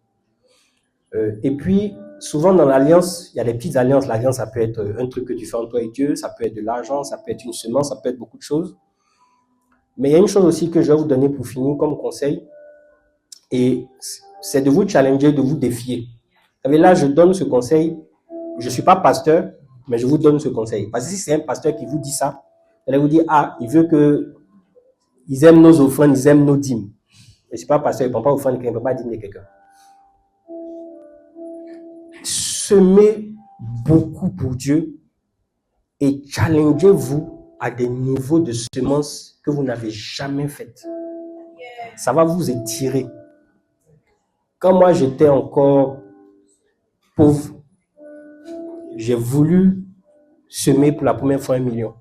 Et puis, souvent dans l'alliance, il y a des petites alliances. L'alliance, ça peut être un truc que tu fais entre toi et Dieu, ça peut être de l'argent, ça peut être une semence, ça peut être beaucoup de choses. Mais il y a une chose aussi que je vais vous donner pour finir comme conseil, et c'est de vous challenger, de vous défier. Vous savez, là, je donne ce conseil, je ne suis pas pasteur, mais je vous donne ce conseil. Parce que si c'est un pasteur qui vous dit ça, il va vous dire, ah, il veut que ils aiment nos offrandes, ils aiment nos dîmes. Mais ce n'est pas pasteur, il ne prend pas offrande, il ne prend pas dîme de quelqu'un. Semez beaucoup pour Dieu et challengez-vous à des niveaux de semences que vous n'avez jamais faites. Ça va vous étirer. Quand moi j'étais encore pauvre, j'ai voulu semer pour la première fois 1 million.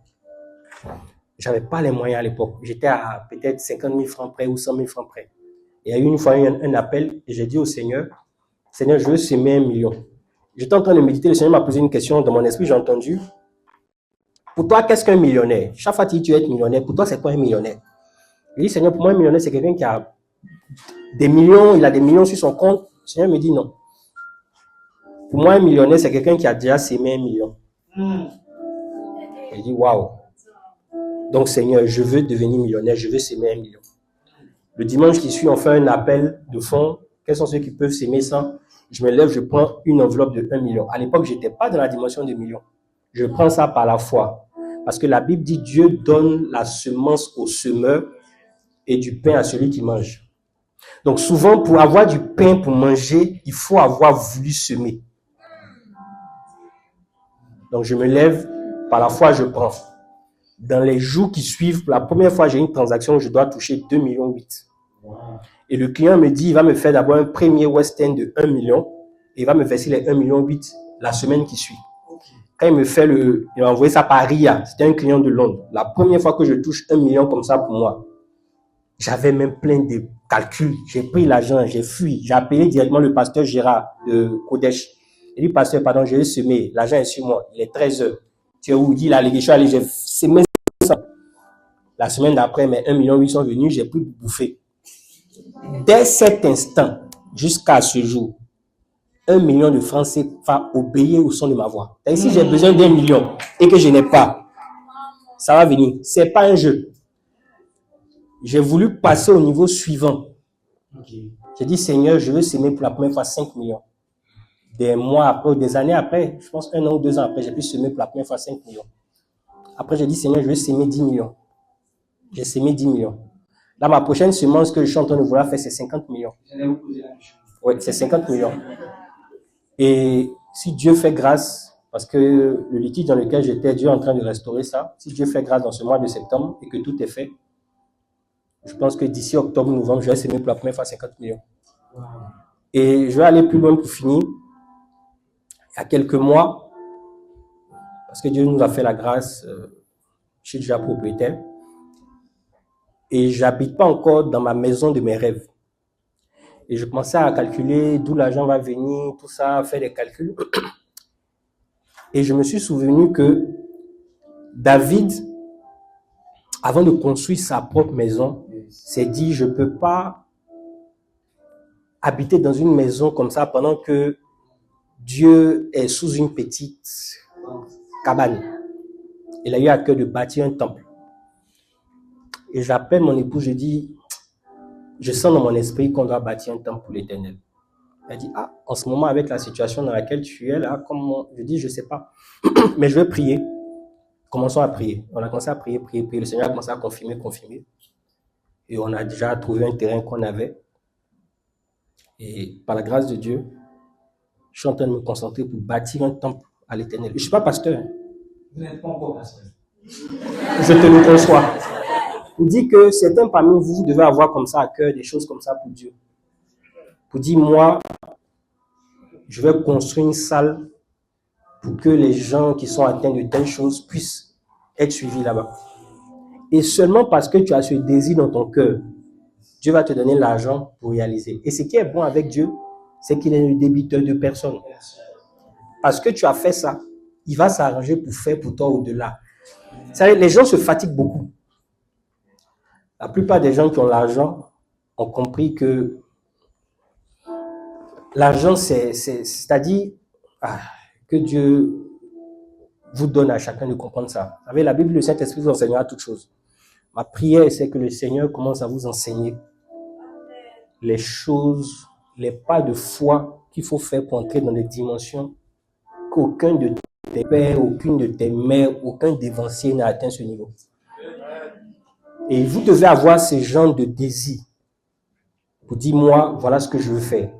Je n'avais pas les moyens à l'époque. J'étais à peut-être 50 000 francs près ou 100 000 francs près. Et il y a eu une fois un appel et j'ai dit au Seigneur, Seigneur, je veux semer 1 million. J'étais en train de méditer, le Seigneur m'a posé une question dans mon esprit, j'ai entendu. Pour toi, qu'est-ce qu'un millionnaire? Chaque fois que tu es millionnaire, pour toi, c'est quoi un millionnaire? Je dis, Seigneur, pour moi, un millionnaire, c'est quelqu'un qui a des millions, il a des millions sur son compte. Le Seigneur me dit non. Pour moi, un millionnaire, c'est quelqu'un qui a déjà sémé 1 million. Je dis, waouh. Donc, Seigneur, je veux devenir millionnaire, je veux s'aimer 1 million. Le dimanche qui suit, on fait un appel de fonds. Quels sont ceux qui peuvent s'aimer ça? Je me lève, je prends une enveloppe de 1 million. À l'époque, je n'étais pas dans la dimension de millions. Je prends ça par la foi. Parce que la Bible dit, Dieu donne la semence au semeur et du pain à celui qui mange. Donc souvent, pour avoir du pain pour manger, il faut avoir voulu semer. Donc je me lève, par la foi, je prends. Dans les jours qui suivent, pour la première fois, j'ai une transaction où je dois toucher 2,8 millions. Et le client me dit, il va me faire d'abord un premier West End de 1 million et il va me verser les 1,8 million la semaine qui suit. Quand il me fait il m'a envoyé ça par RIA, c'était un client de Londres. La première fois que je touche 1 million comme ça pour moi, j'avais même plein de calculs. J'ai pris l'argent, j'ai fui. J'ai appelé directement le pasteur Gérard de Kodesh. Il dit, pasteur, pardon, je vais semer. L'argent est sur moi. Il est 13h. Tu es où? Il dit, là, les allez, j'ai semé ça. La semaine d'après, mes 1,8 million sont venus, j'ai pu bouffer. Dès cet instant, jusqu'à ce jour, 1 million de francs CFA obéir au son de ma voix. Et si j'ai besoin d'1 million et que je n'ai pas, ça va venir. Ce n'est pas un jeu. J'ai voulu passer au niveau suivant. J'ai dit, Seigneur, je veux s'aimer pour la première fois 5 millions. des mois après ou des années après, je pense 1 an ou 2 ans après, j'ai pu semer pour la première fois 5 millions. Après, j'ai dit, Seigneur, je vais semer 10 millions. J'ai semé 10 millions. Là, ma prochaine semence que je suis en train de vouloir faire, c'est 50 millions. J'allais vous poser la question. Oui, c'est 50 millions. Et si Dieu fait grâce, parce que le litige dans lequel j'étais, Dieu est en train de restaurer ça, si Dieu fait grâce dans ce mois de septembre et que tout est fait, je pense que d'ici octobre, novembre, je vais semer pour la première fois 50 millions. Wow. Et je vais aller plus loin pour finir. Il y a quelques mois, parce que Dieu nous a fait la grâce, je suis déjà propriétaire, et je n'habite pas encore dans ma maison de mes rêves. Et je commençais à calculer d'où l'argent va venir, tout ça, faire des calculs. Et je me suis souvenu que David, avant de construire sa propre maison, s'est dit, je ne peux pas habiter dans une maison comme ça pendant que Dieu est sous une petite cabane. Il a eu à cœur de bâtir un temple. Et j'appelle mon épouse, je dis, je sens dans mon esprit qu'on doit bâtir un temple pour l'Éternel. Elle dit, ah, en ce moment, avec la situation dans laquelle tu es là, comment? Je dis, je ne sais pas. Mais je vais prier. Commençons à prier. On a commencé à prier. Le Seigneur a commencé à confirmer. Et on a déjà trouvé un terrain qu'on avait. Et par la grâce de Dieu, je suis en train de me concentrer pour bâtir un temple à l'Éternel. Je ne suis pas pasteur. Vous n'êtes pas encore pasteur. Je te le conçois. Pour dire que certains parmi vous devez avoir comme ça à cœur des choses comme ça pour Dieu. Pour dire, moi, je vais construire une salle pour que les gens qui sont atteints de telles choses puissent être suivis là-bas. Et seulement parce que tu as ce désir dans ton cœur, Dieu va te donner l'argent pour réaliser. Et ce qui est bon avec Dieu, c'est qu'il est le débiteur de personne. Parce que tu as fait ça, il va s'arranger pour faire pour toi au-delà. Les gens se fatiguent beaucoup. La plupart des gens qui ont l'argent ont compris que l'argent, c'est-à-dire que Dieu vous donne à chacun de comprendre ça. Vous savez, la Bible, le Saint-Esprit vous enseignera toutes choses. Ma prière, c'est que le Seigneur commence à vous enseigner les choses, les pas de foi qu'il faut faire pour entrer dans des dimensions qu'aucun de tes pères, aucune de tes mères, aucun dévancier n'a atteint ce niveau. Et vous devez avoir ce genre de désir pour dire, moi, voilà ce que je veux faire.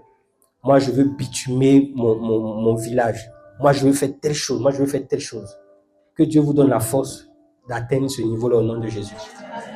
Moi, je veux bitumer mon village. Moi, je veux faire telle chose. Que Dieu vous donne la force d'atteindre ce niveau-là au nom de Jésus.